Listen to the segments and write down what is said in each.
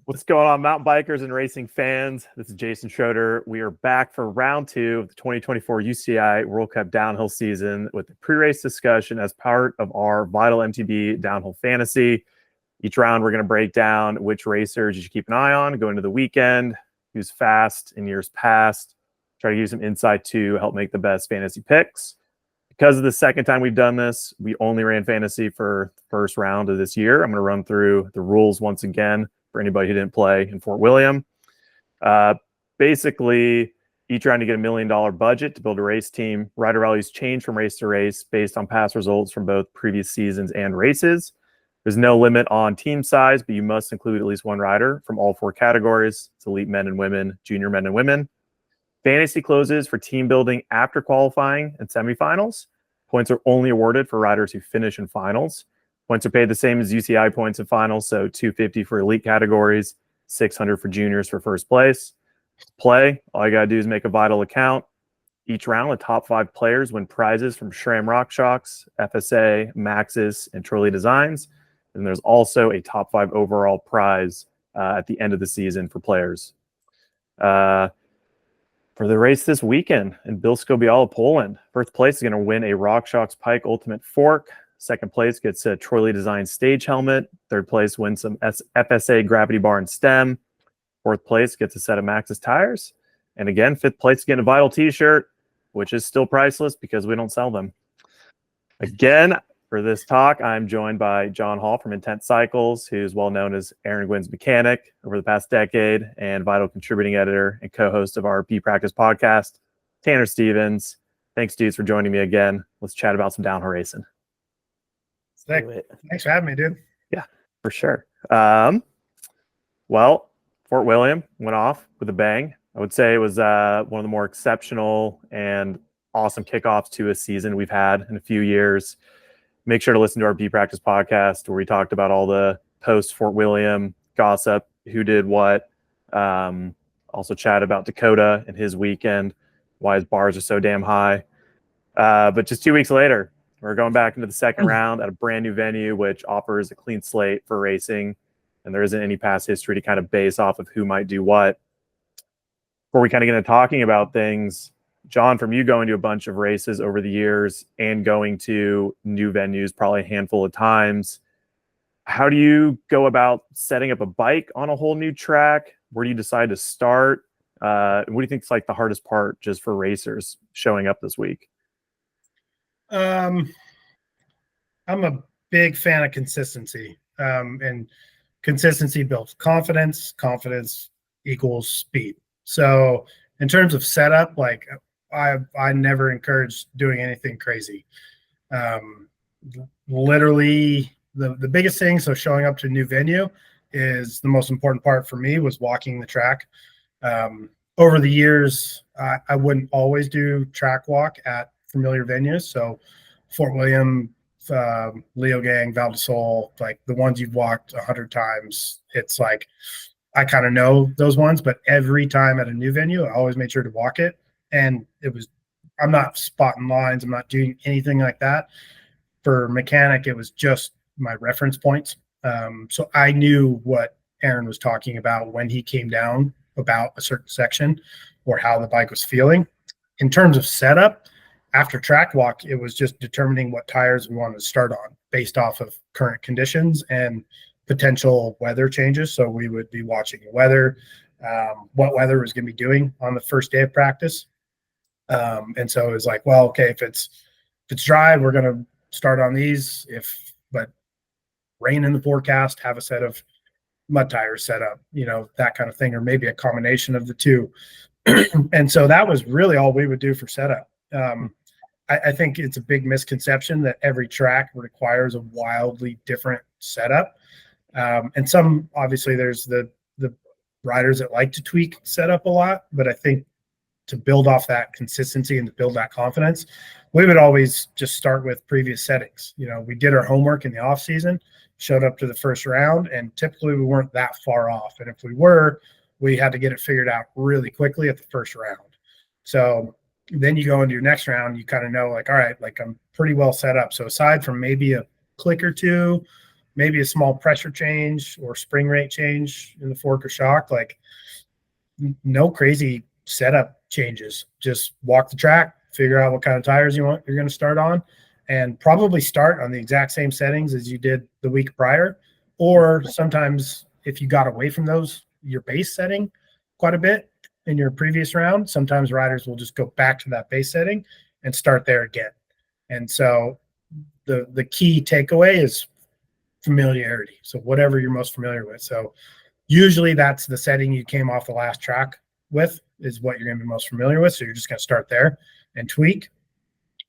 What's going on, mountain bikers and racing fans? This is Jason Schroeder. We are back for round 2 of the 2024 UCI World Cup downhill season with the pre-race discussion as part of our Vital MTB Downhill Fantasy. Each round, we're going to break down which racers you should keep an eye on going into the weekend, who's fast in years past, try to use some insight to help make the best fantasy picks. Because of the second time we've done this, we only ran fantasy for the first round of this year. I'm going to run through the rules once again for anybody who didn't play in Fort William. Basically, each round you get $1 million budget to build a race team. Rider values change from race to race based on past results from both previous seasons and races. There's no limit on team size, but you must include at least one rider from all 4 categories. It's elite men and women, junior men and women. Fantasy closes for team building after qualifying and semifinals. Points are only awarded for riders who finish in finals. Points are paid the same as UCI points in finals, so $250 for elite categories, $600 for juniors for first place. Play, all you got to do is make a Vital account. Each round, the top 5 players win prizes from SRAM RockShox, FSA, Maxxis, and Trolley Designs. And there's also a top 5 overall prize at the end of the season for players. For the race this weekend in Bielsko-Biala, Poland, first place is going to win a RockShox Pike Ultimate Fork. Second place gets a Trolley Design stage helmet. Third place wins some FSA gravity bar and stem. Fourth place gets a set of Maxxis tires. And again, fifth place getting a Vital t-shirt, which is still priceless because we don't sell them. Again, for this talk, I'm joined by John Hall from Intent Cycles, who's well known as Aaron Gwynn's mechanic over the past decade and Vital contributing editor and co-host of our B-Practice podcast. Tanner Stevens, thanks, dudes, for joining me again. Let's chat about some downhill racing. Thanks for having me, dude. Yeah, for sure. Well, Fort William went off with a bang. I would say it was one of the more exceptional and awesome kickoffs to a season we've had in a few years. Make sure to listen to our B-Practice podcast where we talked about all the post-Fort William gossip, who did what. Also chat about Dakota and his weekend, why his bars are so damn high. But just 2 weeks later, we're going back into the second round at a brand new venue, which offers a clean slate for racing. And there isn't any past history to kind of base off of who might do what. Before we kind of get into talking about things, John, from you going to a bunch of races over the years and going to new venues probably a handful of times, how do you go about setting up a bike on a whole new track? Where do you decide to start? What do you think is like the hardest part just for racers showing up this week? I'm a big fan of consistency, and consistency builds confidence. Confidence equals speed. So in terms of setup, like I never encourage doing anything crazy. Literally the biggest thing, so showing up to a new venue is the most important part for me was walking the track. Over the years, I wouldn't always do track walk at familiar venues. So Fort William, Leogang, Val d'Isole, like the ones you've walked 100 times, it's like I kind of know those ones, but every time at a new venue, I always made sure to walk it. And I'm not spotting lines. I'm not doing anything like that. For mechanic, it was just my reference points. So I knew what Aaron was talking about when he came down about a certain section or how the bike was feeling. In terms of setup, after track walk, it was just determining what tires we wanted to start on based off of current conditions and potential weather changes. So we would be watching the weather, what weather was going to be doing on the first day of practice. And so it was like, well, okay, if it's dry, we're going to start on these. But rain in the forecast, have a set of mud tires set up, that kind of thing, or maybe a combination of the two. And so that was really all we would do for setup. I think it's a big misconception that every track requires a wildly different setup. And some, obviously, there's the riders that like to tweak setup a lot, but I think to build off that consistency and to build that confidence, we would always just start with previous settings. We did our homework in the off season, showed up to the first round, and typically we weren't that far off. And if we were, we had to get it figured out really quickly at the first round. So then you go into your next round, you kind of know, like, all right, like I'm pretty well set up. So aside from maybe a click or two, maybe a small pressure change or spring rate change in the fork or shock. Like no crazy setup changes. Just walk the track, figure out what kind of tires you're going to start on, and probably start on the exact same settings as you did the week prior. Or sometimes if you got away from those, your base setting quite a bit in your previous round, sometimes riders will just go back to that base setting and start there again. And so the key takeaway is familiarity. So whatever you're most familiar with. So usually that's the setting you came off the last track with is what you're going to be most familiar with. So you're just going to start there and tweak.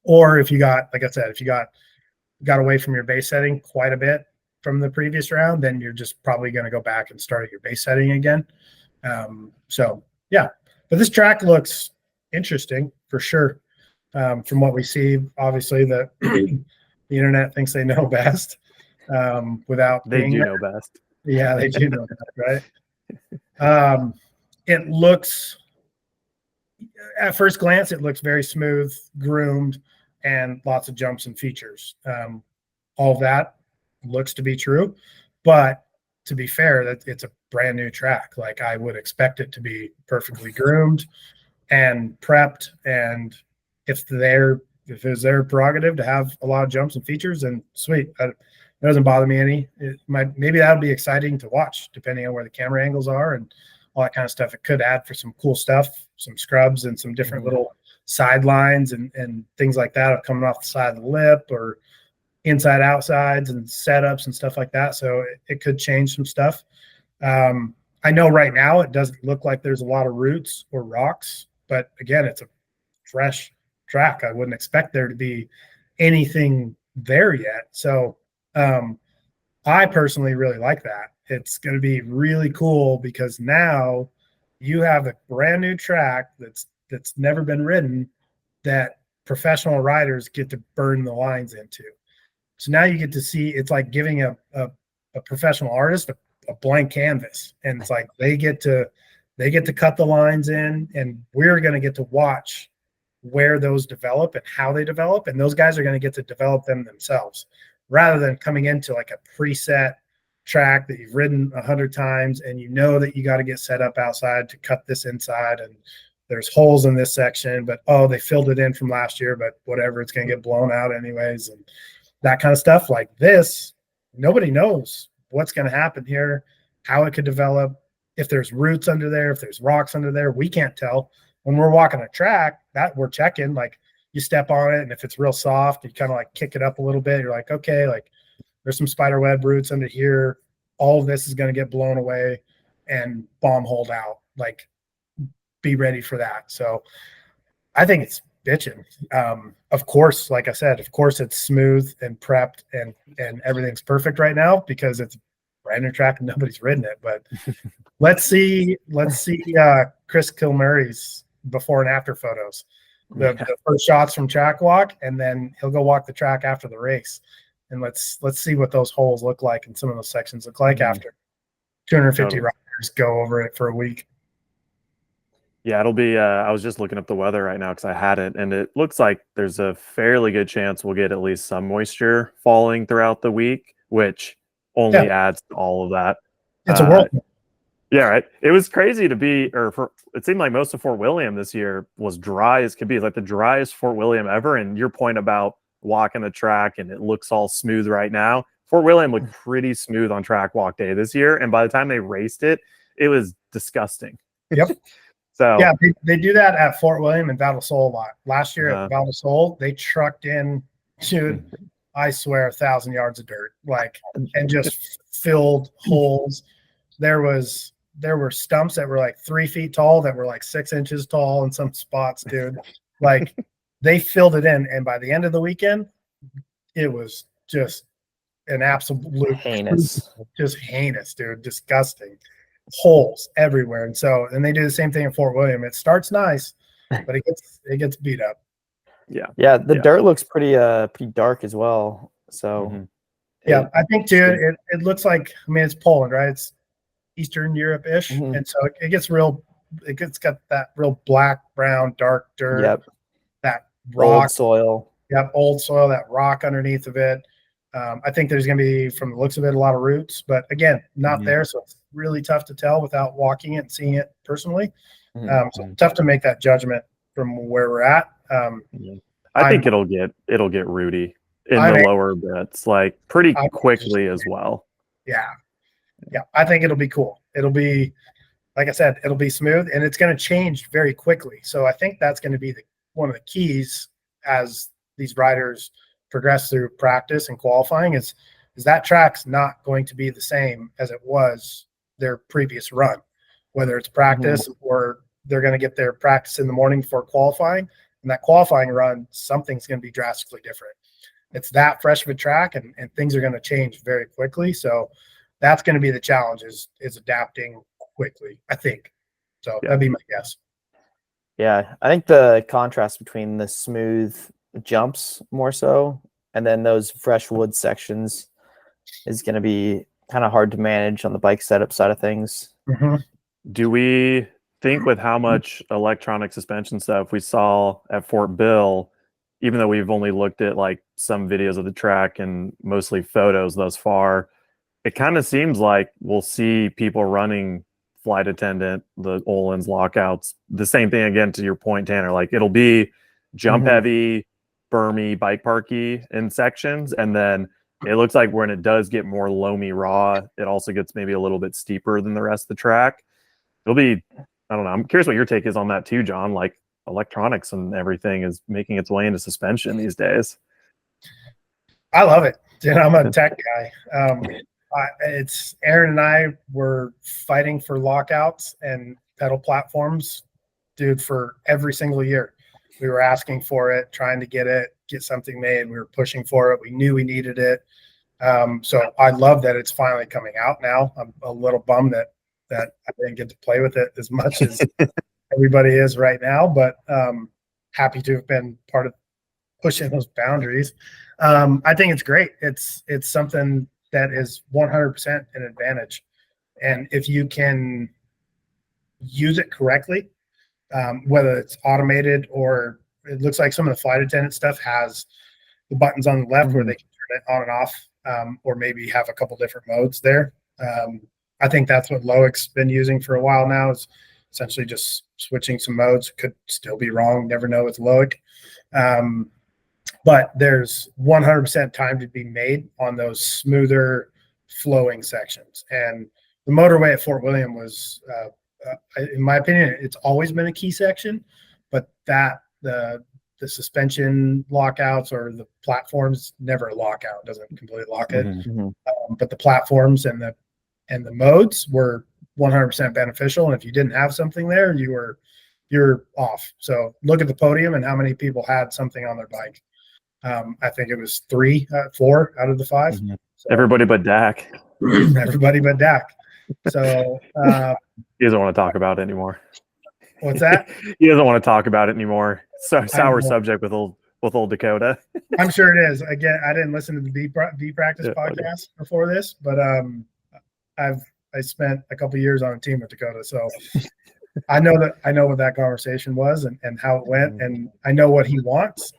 Or if you got, like I said, if you got away from your base setting quite a bit from the previous round, then you're just probably going to go back and start at your base setting again. So yeah, but this track looks interesting for sure. From what we see, obviously the internet thinks they know best. Without They being do there. know best. Yeah, they do know that, right? It looks, at first glance, it looks very smooth, groomed, and lots of jumps and features. All of that looks to be true, but to be fair, that it's a brand new track. Like I would expect it to be perfectly groomed and prepped, and if it's their prerogative to have a lot of jumps and features, then sweet. It doesn't bother me any. Maybe that'll be exciting to watch, depending on where the camera angles are and all that kind of stuff. It could add for some cool stuff, some scrubs and some different little sidelines and things like that coming off the side of the lip or inside outsides and setups and stuff like that. So it could change some stuff. I know right now it doesn't look like there's a lot of roots or rocks, but again, it's a fresh track. I wouldn't expect there to be anything there yet. So I personally really like that. It's going to be really cool because now you have a brand new track that's never been ridden that professional riders get to burn the lines into. So now you get to see, it's like giving a professional artist a blank canvas, and it's like they get to cut the lines in, and we're going to get to watch where those develop and how they develop, and those guys are going to get to develop them themselves rather than coming into like a preset track that you've ridden 100 times and you know that you got to get set up outside to cut this inside and there's holes in this section, but they filled it in from last year, but whatever, it's going to get blown out anyways, and that kind of stuff. Like this, nobody knows what's going to happen here, how it could develop, if there's roots under there, if there's rocks under there. We can't tell. When we're walking a track, that we're checking, like you step on it, and if it's real soft, you kind of like kick it up a little bit. You're like, okay, like there's some spider web roots under here. All of this is going to get blown away and bomb hold out. Like, be ready for that. So I think it's bitching. Of course, like I said, of course it's smooth and prepped and everything's perfect right now because it's a brand new track and nobody's ridden it. But let's see Chris Kilmurray's before and after photos. The first shots from track walk, and then he'll go walk the track after the race. And let's see what those holes look like and some of those sections look like after 250 riders go over it for a week. Yeah, it'll be I was just looking up the weather right now because I had it, and it looks like there's a fairly good chance we'll get at least some moisture falling throughout the week, which only adds to all of that. It's a whirlwind. Yeah, right. It was crazy to be, it seemed like most of Fort William this year was dry as could be, like the driest Fort William ever. And your point about walking the track and it looks all smooth right now, Fort William looked pretty smooth on track walk day this year. And by the time they raced it, it was disgusting. Yep. So yeah, they do that at Fort William and Battle Soul a lot. Last year at Battle Soul, they trucked in to, I swear, 1,000 yards of dirt, like, and just filled holes. There were stumps that were like 3 feet tall that were like 6 inches tall in some spots, dude. Like they filled it in, and by the end of the weekend, it was just an absolute heinous, dude, disgusting. Holes everywhere. And they do the same thing in Fort William. It starts nice, but it gets beat up. Yeah. The dirt looks pretty dark as well. So I think too, it looks like, I mean, it's Poland, right? It's Eastern Europe-ish. And so it got that real black, brown, dark dirt. Yep. That rock old soil. Yep, old soil, that rock underneath of it. I think there's going to be, from the looks of it, a lot of roots, but again, not there. So it's really tough to tell without walking it and seeing it personally. So tough to make that judgment from where we're at. I think it'll get rooty in the lower bits, like pretty quickly as well. Yeah. I think it'll be cool. It'll be, like I said, it'll be smooth, and it's going to change very quickly. So I think that's going to be one of the keys as these riders progress through practice and qualifying is that track's not going to be the same as it was their previous run, whether it's practice or they're going to get their practice in the morning before qualifying. And that qualifying run, something's going to be drastically different. It's that fresh of a track, and things are going to change very quickly. So that's going to be the challenge is adapting quickly, I think. So that'd be my guess. Yeah, I think the contrast between the smooth jumps more so and then those fresh wood sections is going to be kind of hard to manage on the bike setup side of things. Do we think with how much electronic suspension stuff we saw at Fort Bill, even though we've only looked at like some videos of the track and mostly photos thus far, it kind of seems like we'll see people running flight attendant, the Öhlins lockouts, the same thing again to your point, Tanner. Like it'll be jump heavy, bermy, bike parky in sections, and then it looks like when it does get more loamy raw, it also gets maybe a little bit steeper than the rest of the track. It'll be, I don't know. I'm curious what your take is on that too, John. Like electronics and everything is making its way into suspension these days. I love it. I'm a tech guy. It's Aaron and I were fighting for lockouts and pedal platforms, dude, for every single year. We were asking for it, trying to get something made. We were pushing for it. We knew we needed it. So I love that it's finally coming out now. I'm a little bummed that I didn't get to play with it as much as everybody is right now, but happy to have been part of pushing those boundaries. I think it's great. It's something that is 100% an advantage. And if you can use it correctly, whether it's automated or it looks like some of the flight attendant stuff has the buttons on the left where they can turn it on and off, or maybe have a couple different modes there. I think that's what Loic's been using for a while now, is essentially just switching some modes. Could still be wrong. Never know with Loic. But there's 100% time to be made on those smoother flowing sections. And the motorway at Fort William was, in my opinion, it's always been a key section, but the suspension lockouts or the platforms never a lockout, doesn't completely lock it. But the platforms and the modes were 100% beneficial. And if you didn't have something there, you're off. So look at the podium and how many people had something on their bike. I think it was 4 out of the 5. So, everybody but Dak. Everybody but Dak. So he doesn't want to talk about it anymore. What's that? He doesn't want to talk about it anymore. So sour subject with old Dakota. I'm sure it is. Again, I didn't listen to the B Practice podcast before this, but I spent a couple years on a team with Dakota, so I know what that conversation was and how it went, and I know what he wants.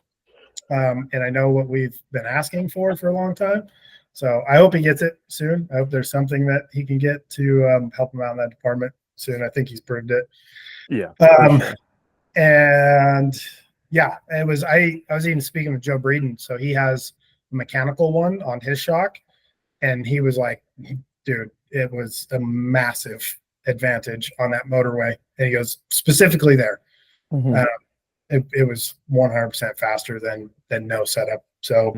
And I know what we've been asking for a long time. So I hope he gets it soon. I hope there's something that he can get to help him out in that department soon. I think he's proved it. Yeah. And yeah, it was, I was even speaking with Joe Breeden. So he has a mechanical one on his shock. And he was like, dude, it was a massive advantage on that motorway. And he goes, specifically there. It was 100% faster than no setup. So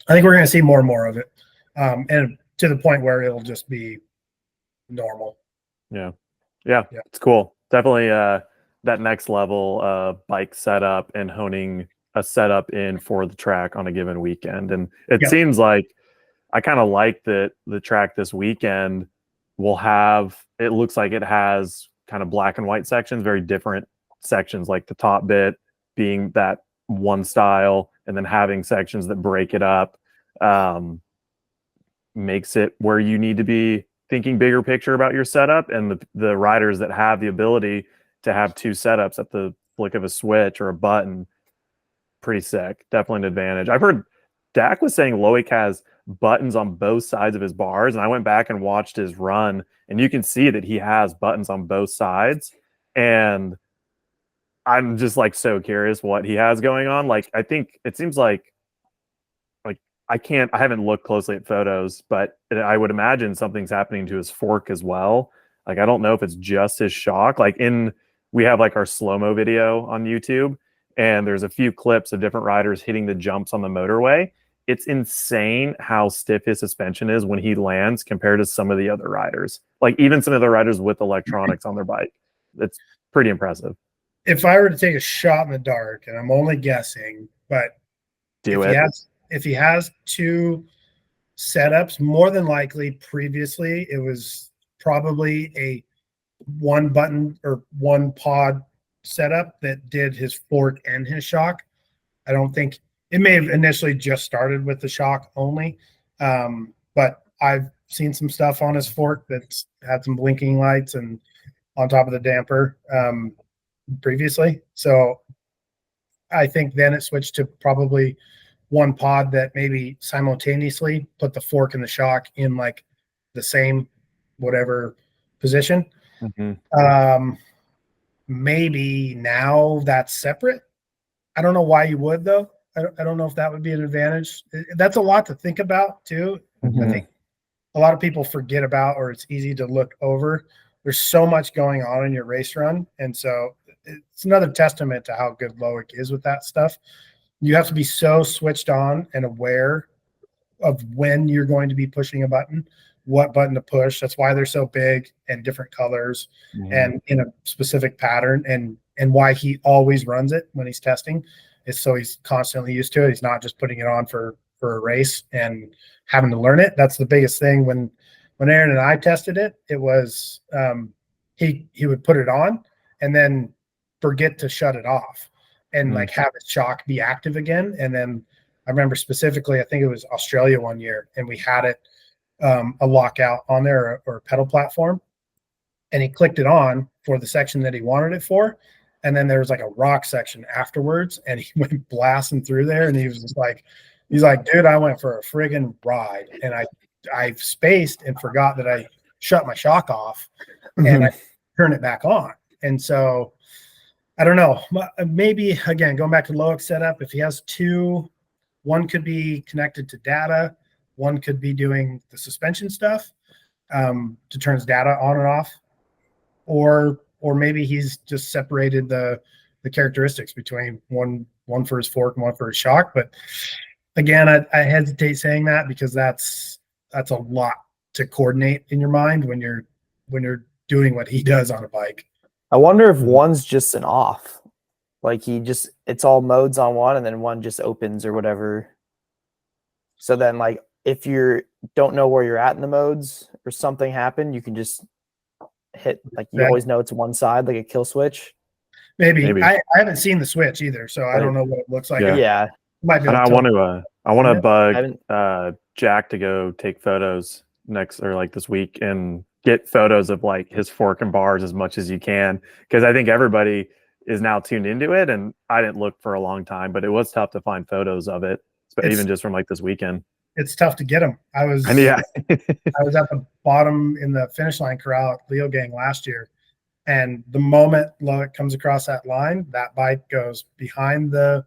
I think we're going to see more and more of it, and to the point where it'll just be normal. Yeah, it's cool. Definitely that next level bike setup and honing a setup in for the track on a given weekend. And it seems like I kind of like that the track this weekend will have, it looks like it has kind of black and white sections, very different sections, like the top bit being that one style and then having sections that break it up, makes it where you need to be thinking bigger picture about your setup. And the riders that have the ability to have 2 setups at the flick of a switch or a button, pretty sick. Definitely an advantage. I've heard Dak was saying Loic has buttons on both sides of his bars, and I went back and watched his run, and you can see that he has buttons on both sides. And I'm just like so curious what he has going on. Like, I think it seems like I haven't looked closely at photos, but I would imagine something's happening to his fork as well. Like, I don't know if it's just his shock. We have like our slow-mo video on YouTube, and there's a few clips of different riders hitting the jumps on the motorway. It's insane how stiff his suspension is when he lands compared to some of the other riders. Like, even some of the riders with electronics on their bike. It's pretty impressive. If I were to take a shot in the dark, and I'm only guessing, but if he has two setups, more than likely previously it was probably a one button or one pod setup that did his fork and his shock. I don't think it may have initially just started with the shock only. But I've seen some stuff on his fork that's had some blinking lights and on top of the damper previously. So I think then it switched to probably one pod that maybe simultaneously put the fork and the shock in like the same whatever position. Maybe now that's separate. I don't know why you would though. I don't know if that would be an advantage. That's a lot to think about too. I think a lot of people forget about, or it's easy to look over. There's so much going on in your race run, and so it's another testament to how good Loic is with that stuff. You have to be so switched on and aware of when you're going to be pushing a button, what button to push. That's why they're so big and different colors and in a specific pattern, and why he always runs it when he's testing is so he's constantly used to it. He's not just putting it on for a race and having to learn it. That's the biggest thing. When Aaron and I tested it, it was he would put it on and then forget to shut it off and like have his shock be active again. And then I remember specifically, I think it was Australia one year, and we had it a lockout on there or a pedal platform, and he clicked it on for the section that he wanted it for. And then there was like a rock section afterwards, and he went blasting through there, and he was just like, he's like, dude, I went for a friggin' ride, and I spaced and forgot that I shut my shock off and I turned it back on. And so I don't know, maybe again, going back to Loic setup, if he has two, one could be connected to data, one could be doing the suspension stuff to turn his data on and off, or maybe he's just separated the characteristics between one for his fork and one for his shock. But again, I hesitate saying that because that's a lot to coordinate in your mind when you're doing what he does on a bike. I wonder if one's just an off, like it's all modes on one and then one just opens or whatever. So then like if you don't know where you're at in the modes or something happened, you can just hit, like you always know it's one side, like a kill switch. Maybe. I haven't seen the switch either, so I don't know what it looks like. Yeah. And I want to bug Jack to go take photos next or like this week and get photos of like his fork and bars as much as you can, because I think everybody is now tuned into it, and I didn't look for a long time, but it was tough to find photos of it, but even just from like this weekend. It's tough to get them. I was at the bottom in the finish line corral at Leo Gang last year, and the moment Loic comes across that line, that bike goes behind the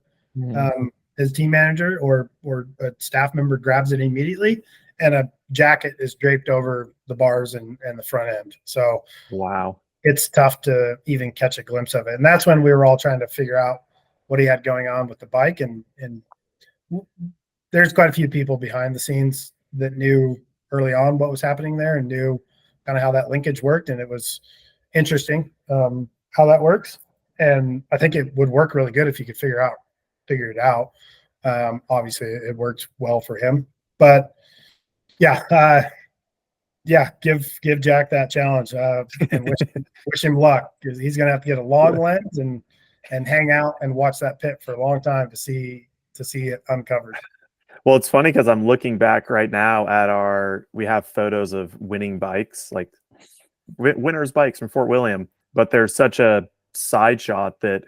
his team manager or a staff member grabs it immediately, and a jacket is draped over the bars and the front end. So wow, it's tough to even catch a glimpse of it. And that's when we were all trying to figure out what he had going on with the bike. And there's quite a few people behind the scenes that knew early on what was happening there and knew kind of how that linkage worked. And it was interesting how that works. And I think it would work really good if you could figure it out. Obviously it worked well for him, but give Jack that challenge and wish him luck, because he's going to have to get a long lens and hang out and watch that pit for a long time to see it uncovered. Well, it's funny because I'm looking back right now at we have photos of winning bikes, like winners bikes from Fort William, but there's such a side shot that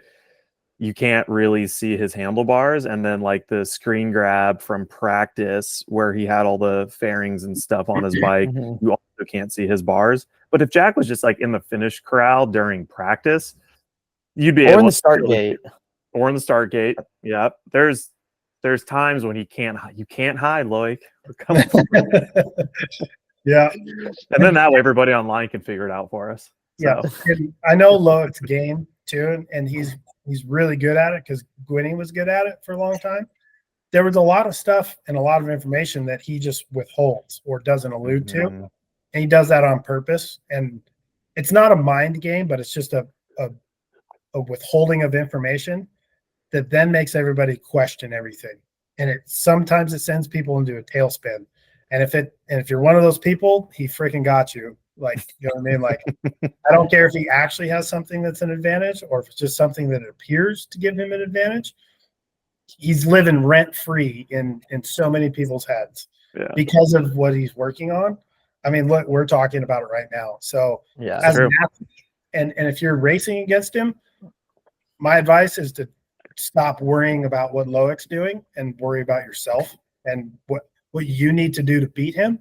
you can't really see his handlebars. And then like the screen grab from practice where he had all the fairings and stuff on his bike, Mhm. you also can't see his bars. But if Jack was just like in the finish corral during practice, you'd be Or in able the to start really gate. or in the start gate. Yep. There's times when you can't hide, Loic. Come on. Yeah. And then that way everybody online can figure it out for us. Yeah. So And I know Loic's game too, and he's really good at it because Gwynny was good at it for a long time. There was a lot of stuff and a lot of information that he just withholds or doesn't allude to. mhm. And he does that on purpose. And it's not a mind game, but it's just a withholding of information that then makes everybody question everything. And sometimes it sends people into a tailspin. And if you're one of those people, he freaking got you. Like, you know what I mean? Like, I don't care if he actually has something that's an advantage or if it's just something that appears to give him an advantage. He's living rent free in so many people's heads because of what he's working on. I mean, look, we're talking about it right now. So Yeah. as an athlete, and if you're racing against him, my advice is to stop worrying about what Loic's doing and worry about yourself and what you need to do to beat him,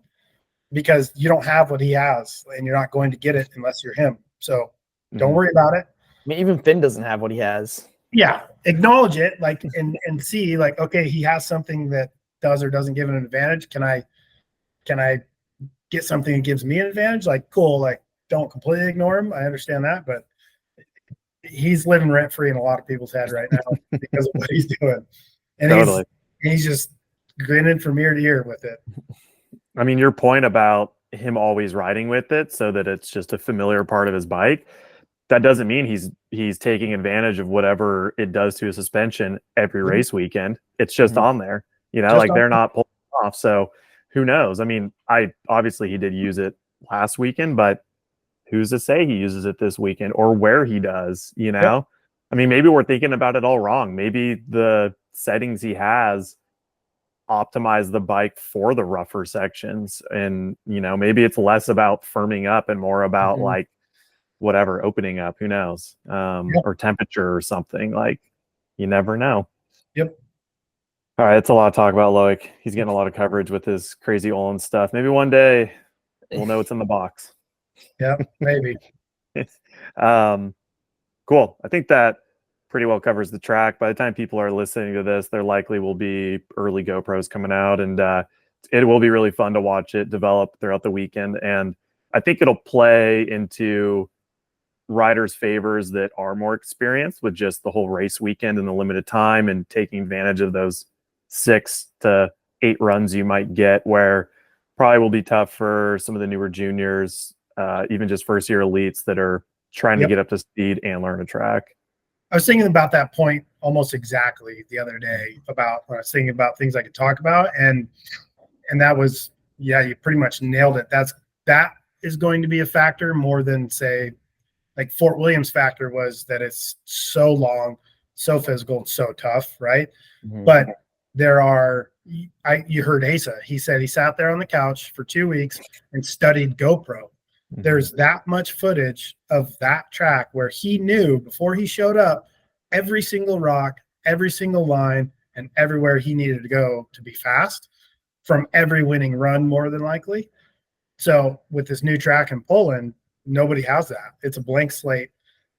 because you don't have what he has and you're not going to get it unless you're him. So don't worry about it. I mean, even Finn doesn't have what he has. Yeah, acknowledge it, like, and see, like, okay, he has something that does or doesn't give him an advantage. Can I get something that gives me an advantage? Like, cool. Like, don't completely ignore him. I understand that, but he's living rent free in a lot of people's head right now because of what he's doing, and Totally. he's just grinning from ear to ear with it. I mean, your point about him always riding with it so that it's just a familiar part of his bike, that doesn't mean he's taking advantage of whatever it does to his suspension every race weekend. It's just on there, you know, Just like on they're not pulling off. So who knows? I mean, obviously he did use it last weekend, but who's to say he uses it this weekend or where he does, you know? Yep. I mean, maybe we're thinking about it all wrong. Maybe the settings he has optimize the bike for the rougher sections, and you know, maybe it's less about firming up and more about like whatever opening up, who knows, or temperature or something. Like, you never know. Yep. All right, it's a lot of talk about Loic. He's getting a lot of coverage with his crazy Olin stuff. Maybe one day we'll know what's in the box. Yeah, maybe. Cool. I think that pretty well covers the track. By the time people are listening to this, there likely will be early GoPros coming out, and it will be really fun to watch it develop throughout the weekend. And I think it'll play into riders' favors that are more experienced with just the whole race weekend and the limited time and taking advantage of those 6 to 8 runs you might get, where probably will be tough for some of the newer juniors, even just first year elites that are trying to get up to speed and learn a track. I was thinking about that point almost exactly the other day about when I was thinking about things I could talk about. And that was, yeah, you pretty much nailed it. That is going to be a factor more than, say, like Fort Williams factor was that it's so long, so physical, so tough, right? But there are, you heard Asa, he said he sat there on the couch for 2 weeks and studied GoPro. There's that much footage of that track where he knew before he showed up every single rock, every single line, and everywhere he needed to go to be fast from every winning run, more than likely. So with this new track in Poland, nobody has that. It's a blank slate.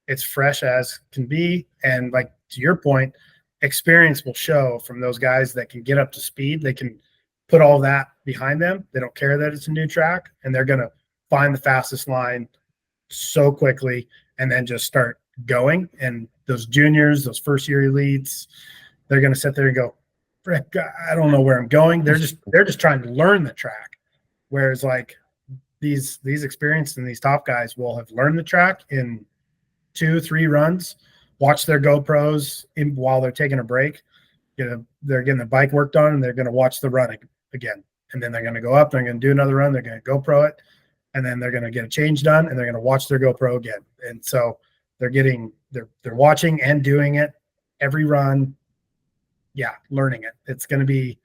It's fresh as can be. And like to your point, experience will show from those guys that can get up to speed. They can put all that behind them. They don't care that it's a new track, and they're going to find the fastest line so quickly and then just start going. And those juniors, those first year elites, they're going to sit there and go, frick, I don't know where I'm going. They're just trying to learn the track. Whereas like these experienced and these top guys will have learned the track in 2-3 runs, watch their GoPros while they're taking a break. They're getting the bike worked on, and they're going to watch the run again. And then they're going to go up, they're going to do another run, they're going to GoPro it, and then they're going to get a change done, and they're going to watch their GoPro again. And so they're watching and doing it every run. Yeah, learning it. It's going to be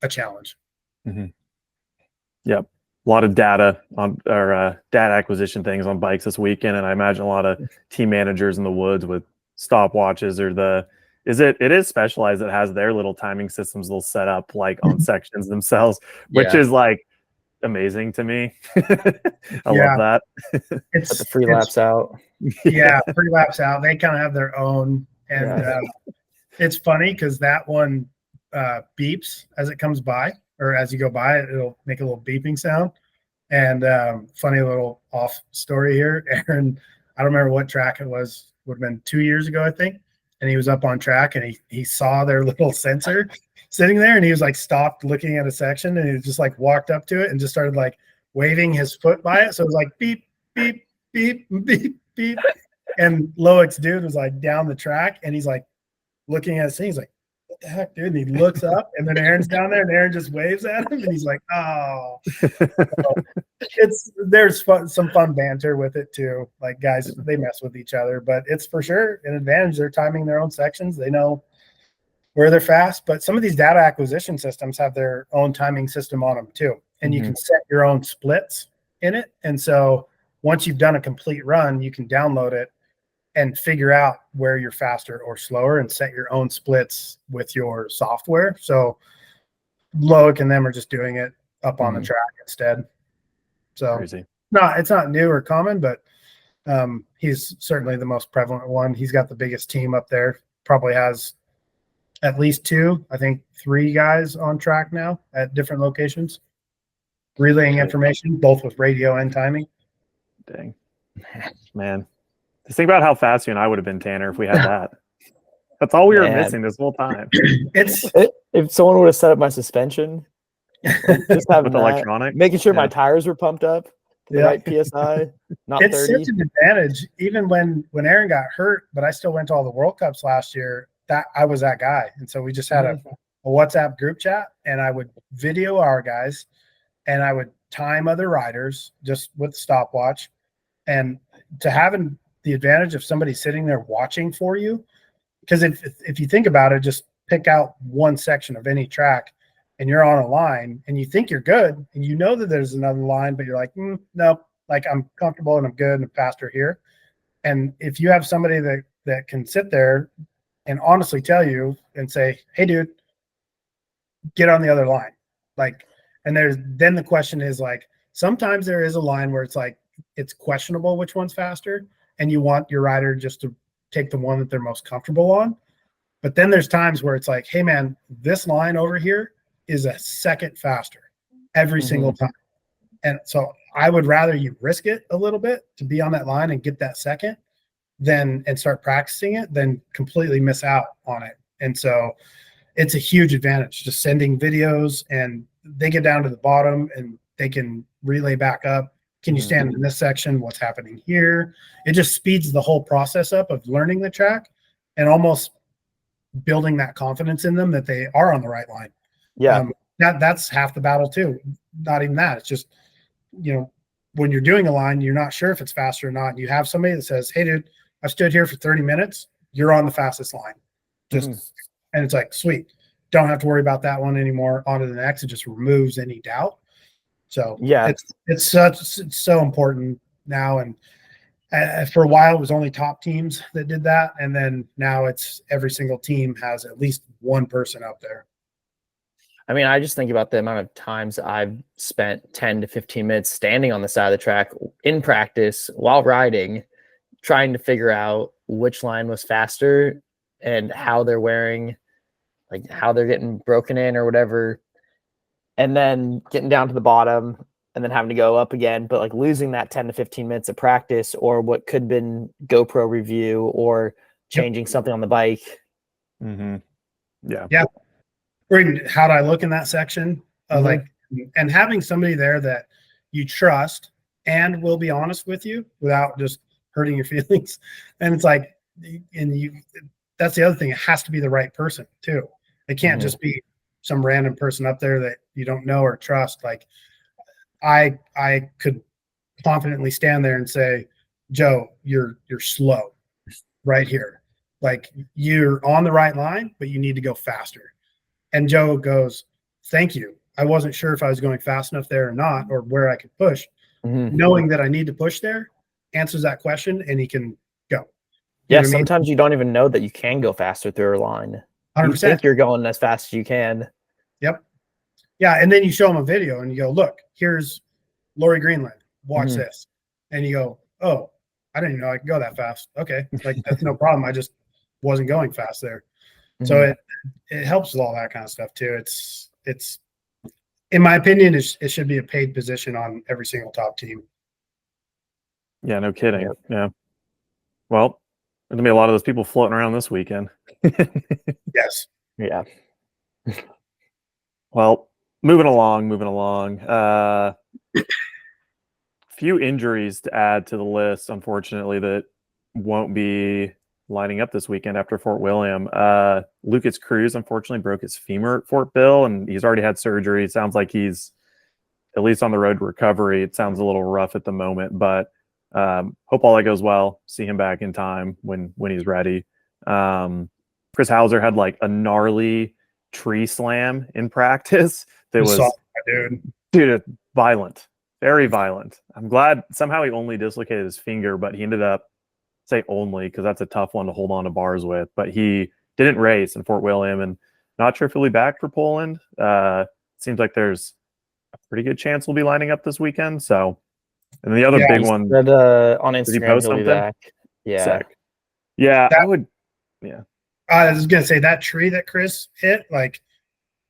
a challenge. Yep. A lot of data data acquisition things on bikes this weekend, and I imagine a lot of team managers in the woods with stopwatches or it is Specialized that has their little timing systems they'll set up like on sections themselves, which is like amazing to me. I love that. Put the free laps out. Yeah, free laps out. They kind of have their own, and it's funny because that one beeps as it comes by, or as you go by, it'll make a little beeping sound. And funny little off story here, Aaron. I don't remember what track it was. Would have been 2 years ago, I think. And he was up on track, and he saw their little sensor sitting there, and he was like stopped looking at a section, and he just like walked up to it and just started like waving his foot by it. So it was like beep, beep, beep, beep, beep. And Loic's dude was like down the track, and he's like looking at his thing. He's like, what the heck, dude? And he looks up, and then Aaron's down there, and Aaron just waves at him, and he's like, oh. So there's some fun banter with it too. Like guys, they mess with each other, but it's for sure an advantage. They're timing their own sections. They know where they're fast, but some of these data acquisition systems have their own timing system on them too. And you can set your own splits in it. And so once you've done a complete run, you can download it and figure out where you're faster or slower and set your own splits with your software. So Loic and them are just doing it up on the track instead. So crazy. No, it's not new or common, but he's certainly the most prevalent one. He's got the biggest team up there, probably has at least 2, I think 3 guys on track now at different locations, relaying information, both with radio and timing. Dang. Man. Just think about how fast you and I would have been, Tanner, if we had that. That's all we were missing this whole time. If someone would have set up my suspension, just having electronic, making sure my tires were pumped up to the right PSI, not it's 30. such an advantage. Even when Aaron got hurt, but I still went to all the World Cups last year, that I was that guy. And so we just had a WhatsApp group chat, and I would video our guys, and I would time other riders just with stopwatch. And to having the advantage of somebody sitting there watching for you, because if you think about it, just pick out one section of any track and you're on a line and you think you're good and you know that there's another line, but you're like, no, like I'm comfortable and I'm good and I'm faster here. And if you have somebody that can sit there and honestly tell you and say, hey dude, get on the other line. Like, and then the question is like, sometimes there is a line where it's like, it's questionable which one's faster and you want your rider just to take the one that they're most comfortable on. But then there's times where it's like, hey man, this line over here is a second faster every single time. And so I would rather you risk it a little bit to be on that line and get that second and start practicing it than completely miss out on it. And so it's a huge advantage just sending videos, and they get down to the bottom and they can relay back up. Can you stand in this section? What's happening here? It just speeds the whole process up of learning the track and almost building that confidence in them that they are on the right line. Yeah. That's half the battle too. Not even that. It's just, when you're doing a line, you're not sure if it's faster or not. And you have somebody that says, hey dude, I stood here for 30 minutes. You're on the fastest line. And it's like, sweet. Don't have to worry about that one anymore. On to the next. It just removes any doubt. So yeah, it's so important now. And for a while, it was only top teams that did that. And then now it's every single team has at least one person out there. I mean, I just think about the amount of times I've spent 10 to 15 minutes standing on the side of the track in practice while riding, trying to figure out which line was faster and how they're wearing, like how they're getting broken in or whatever. And then getting down to the bottom and then having to go up again, but like losing that 10 to 15 minutes of practice or what could have been GoPro review or changing something on the bike. Yeah. Or even how'd I look in that section? And having somebody there that you trust and will be honest with you without just hurting your feelings. And it's like, that's the other thing. It has to be the right person too. It can't just be some random person up there that you don't know or trust. Like I could confidently stand there and say, Joe, you're slow right here. Like you're on the right line, but you need to go faster. And Joe goes, thank you. I wasn't sure if I was going fast enough there or not, or where I could push. Knowing that I need to push there answers that question and he can go. You Yeah, know what I mean? sometimes you don't even know that you can go faster through a line. You 100%. think you're going as fast as you can. Yep. Yeah, and then you show them a video and you go, look, here's Lori Greenland. Watch this. And you go, oh, I didn't even know I could go that fast. Okay. Like, that's no problem. I just wasn't going fast there. So it helps with all that kind of stuff too. It's in my opinion, it should be a paid position on every single top team. Yeah, no kidding. Yeah. Well, there's gonna be a lot of those people floating around this weekend. Yes. Yeah. Well, moving along. Few injuries to add to the list, unfortunately, that won't be lining up this weekend after Fort William. Lucas Cruz, unfortunately, broke his femur at Fort Bill, and he's already had surgery. It sounds like he's at least on the road to recovery. It sounds a little rough at the moment, but hope all that goes well. See him back in time when he's ready. Chris Hauser had like a gnarly tree slam in practice that was dude, violent, very violent. I'm glad somehow he only dislocated his finger, but he ended up, say only because that's a tough one to hold on to bars with, but he didn't race in Fort William, and not sure if he'll be back for Poland. Seems like there's a pretty good chance we'll be lining up this weekend. So, and the other big one on Instagram, did he post he'll be something? back. Yeah. Sick. Yeah, I would. Yeah. I was gonna say that tree that Chris hit, like,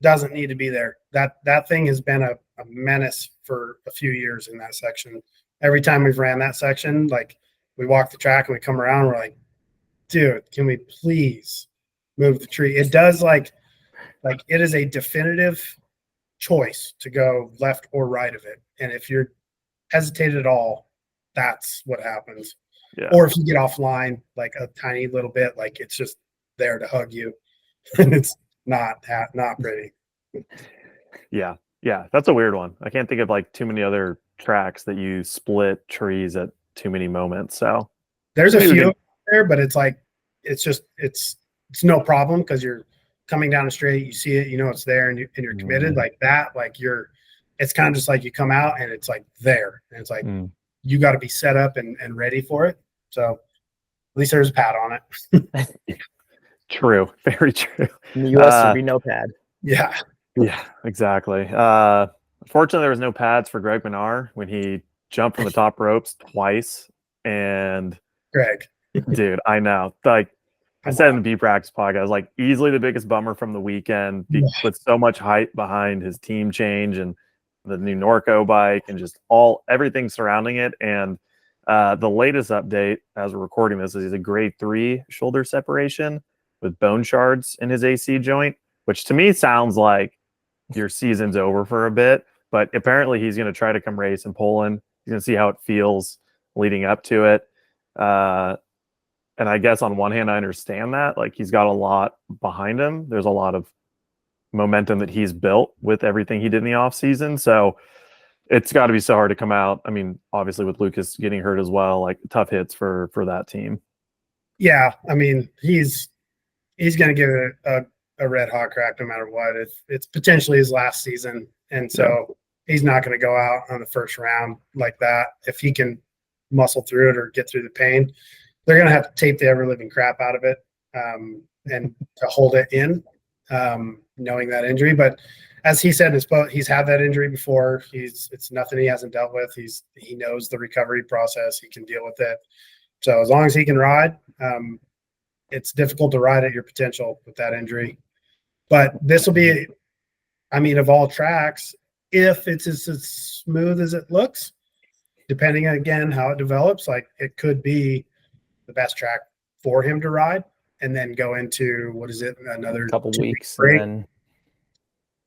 doesn't need to be there. That thing has been a menace for a few years in that section. Every time we've ran that section, like, we walk the track and we come around, we're like, dude, can we please move the tree? It does like it is a definitive choice to go left or right of it. And if you're hesitated at all, that's what happens. Yeah. Or if you get offline like a tiny little bit, like it's just there to hug you. And it's not pretty. Yeah. That's a weird one. I can't think of like too many other tracks that you split trees at too many moments. So there's a few there, but it's like it's no problem because you're coming down the straight, you see it, you know it's there, and you're committed like that. Like it's kind of just like you come out and it's like there, and it's like you got to be set up and ready for it. So at least there's a pad on it. True, very true. In the U.S., there'd be no pad. Yeah, exactly. Unfortunately, there was no pads for Greg Menard when he jumped from the top ropes twice. And Greg, dude, I know. Like I said in the B Practice podcast, like easily the biggest bummer from the weekend with so much hype behind his team change and the new Norco bike and just everything surrounding it. And the latest update as we're recording this is he's a grade 3 shoulder separation with bone shards in his AC joint, which to me sounds like your season's over for a bit. But apparently he's going to try to come race in Poland. He's going to see how it feels leading up to it. And I guess on one hand, I understand that. Like he's got a lot behind him. There's a lot of momentum that he's built with everything he did in the off season. So it's got to be so hard to come out. I mean, obviously with Lucas getting hurt as well, like tough hits for that team. Yeah, I mean he's going to give it a red hot crack no matter what. It's potentially his last season, and so he's not going to go out on the first round like that. If he can muscle through it or get through the pain, they're going to have to tape the ever-living crap out of it and to hold it in, knowing that injury. But as he said in his post, he's had that injury before. It's nothing he hasn't dealt with. He knows the recovery process. He can deal with it. So as long as he can ride, it's difficult to ride at your potential with that injury. But this will be, I mean, of all tracks, if it's as smooth as it looks, depending again how it develops, like it could be the best track for him to ride and then go into another couple weeks break. And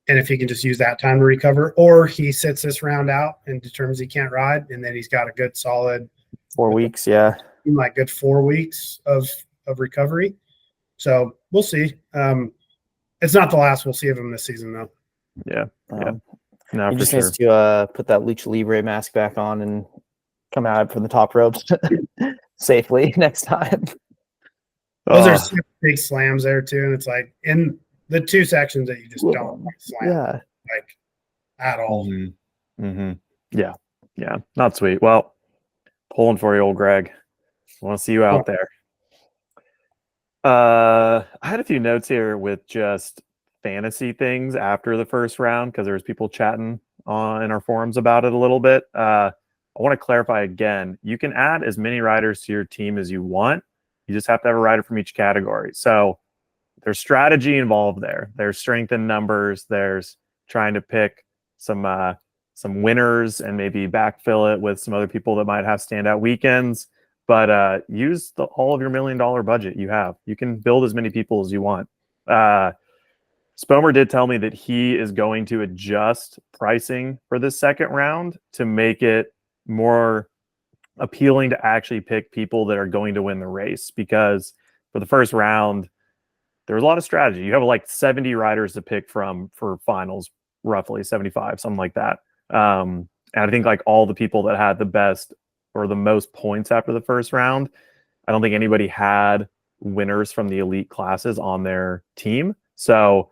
if he can just use that time to recover, or he sits this round out and determines he can't ride, and then he's got a good solid 4 weeks, like good 4 weeks of recovery. So we'll see. It's not the last we'll see of him this season though. Yeah. No, he for just sure. needs to put that Lucha Libre mask back on and come out from the top ropes safely next time. Those are super big slams there too, and it's like in the 2 sections that you just don't slam like at all. Yeah, not sweet. Well, pulling for you, old Greg. I want to see you out there. I had a few notes here with just fantasy things after the first round because there was people chatting on in our forums about it a little bit. I want to clarify again. You can add as many riders to your team as you want. You just have to have a rider from each category. So there's strategy involved there. There's strength in numbers. There's trying to pick some winners and maybe backfill it with some other people that might have standout weekends. But use all of your $1 million budget you have. You can build as many people as you want. Spomer did tell me that he is going to adjust pricing for this second round to make it more appealing to actually pick people that are going to win the race, because for the first round, there was a lot of strategy. You have like 70 riders to pick from for finals, roughly 75, something like that. And I think like all the people that had the best or the most points after the first round, I don't think anybody had winners from the elite classes on their team. So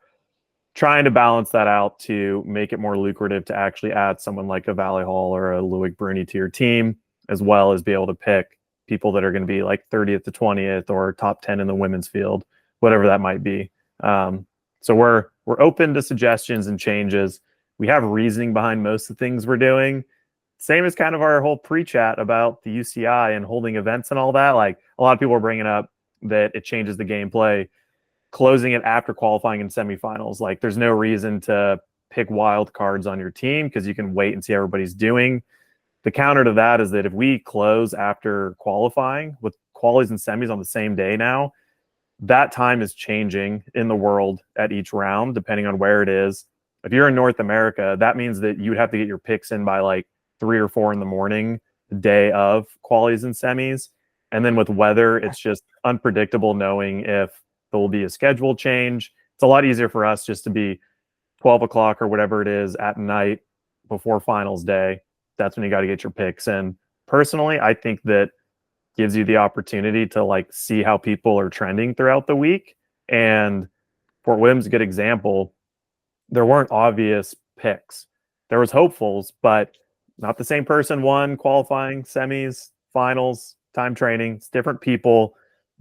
trying to balance that out to make it more lucrative to actually add someone like a Valley Hall or a Loic Bruni to your team, as well as be able to pick people that are going to be like 30th to 20th or top 10 in the women's field, whatever that might be. So we're open to suggestions and changes. We have reasoning behind most of the things we're doing. Same as kind of our whole pre-chat about the UCI and holding events and all that. Like a lot of people are bringing up that it changes the gameplay, closing it after qualifying in semifinals. Like there's no reason to pick wild cards on your team because you can wait and see how everybody's doing. The counter to that is that if we close after qualifying with qualies and semis on the same day now, that time is changing in the world at each round, depending on where it is. If you're in North America, that means that you'd have to get your picks in by like 3 or 4 in the morning, the day of qualies and semis. And then with weather, it's just unpredictable knowing if there will be a schedule change. It's a lot easier for us just to be 12 o'clock or whatever it is at night before finals day. That's when you got to get your picks in. Personally, I think that gives you the opportunity to like see how people are trending throughout the week. And Fort William's a good example. There weren't obvious picks. There was hopefuls, but not the same person won qualifying, semis, finals, time training. It's different people.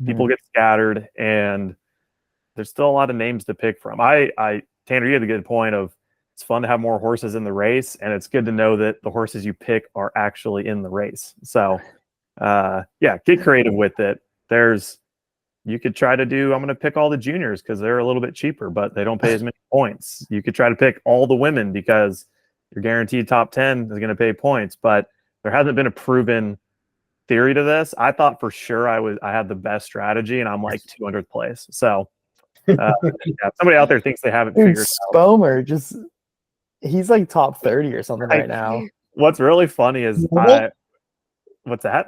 People get scattered, and there's still a lot of names to pick from. Tanner, you had a good point of it's fun to have more horses in the race, and it's good to know that the horses you pick are actually in the race. So get creative with it. You could try to do, I'm going to pick all the juniors because they're a little bit cheaper, but they don't pay as many points. You could try to pick all the women because you're guaranteed top 10 is going to pay points, but there hasn't been a proven theory to this. I thought for sure I had the best strategy, and I'm like 200th place. So somebody out there thinks they have it figured out. Spomer he's like top 30 or something right now. What's really funny is what's that?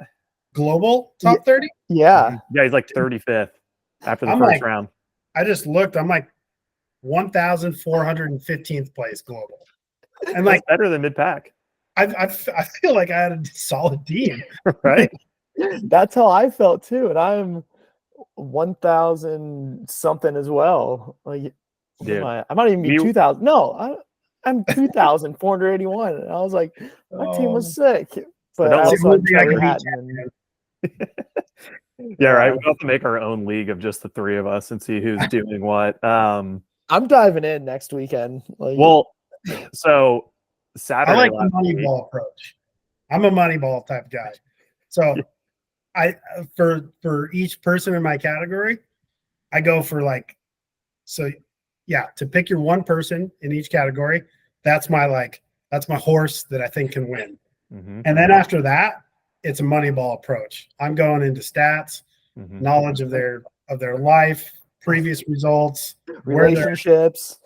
Global top 30? Yeah. Yeah, he's like 35th after the first round. I just looked. I'm like 1,415th place global. And like better than mid-pack. I feel like I had a solid team. Right? That's how I felt too. And I'm 1,000 something as well. Like, dude, I might even be 2,000. No, I'm 2,481. And I was like, my team was sick. But I also had Trevor Hatton. Yeah, right. We'll have to make our own league of just the three of us and see who's doing what. I'm diving in next weekend. So Saturday. I like the Moneyball approach. I'm a Moneyball type guy. So for each person in my category, I go for to pick your one person in each category. That's my horse that I think can win. Mm-hmm. And then after that, it's a Moneyball approach. I'm going into stats, knowledge of their life, previous results, relationships,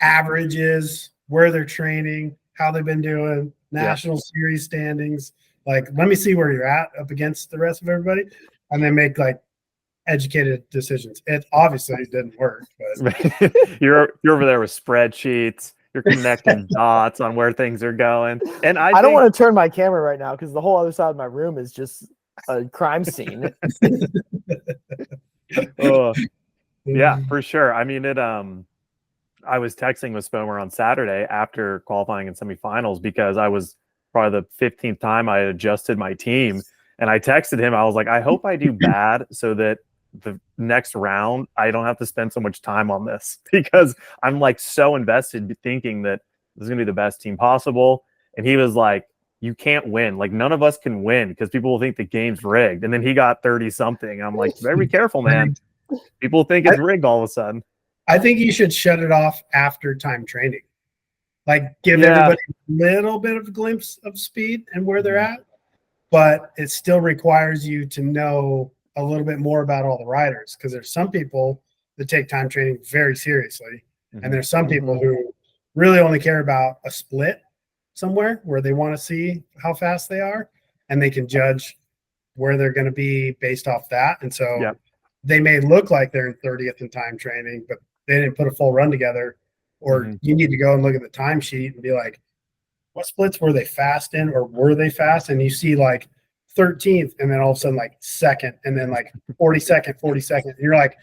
averages, where they're training, how they've been doing, national series standings. Like, let me see where you're at up against the rest of everybody, and then make educated decisions. It obviously didn't work, but you're over there with spreadsheets. You're connecting dots on where things are going. And I don't want to turn my camera right now because the whole other side of my room is just a crime scene. Yeah, for sure. I mean, I was texting with Spomer on Saturday after qualifying in semifinals because I was probably the 15th time I had adjusted my team. And I texted him. I was like, I hope I do bad so that the next round I don't have to spend so much time on this, because I'm like so invested thinking that this is gonna be the best team possible. And he was like, you can't win. Like, none of us can win because people will think the game's rigged. And then he got 30 something. I'm like, better be careful, man. People think it's rigged all of a sudden. I think you should shut it off after time training. Like, give everybody a little bit of a glimpse of speed and where they're at, but it still requires you to know a little bit more about all the riders, because there's some people that take time training very seriously, and there's some people who really only care about a split somewhere where they want to see how fast they are, and they can judge where they're going to be based off that. And so they may look like they're in 30th in time training, but they didn't put a full run together. Or you need to go and look at the timesheet and be like, what splits were they fast in, or were they fast? And you see like 13th, and then all of a sudden like second, and then like 42nd. And you're like,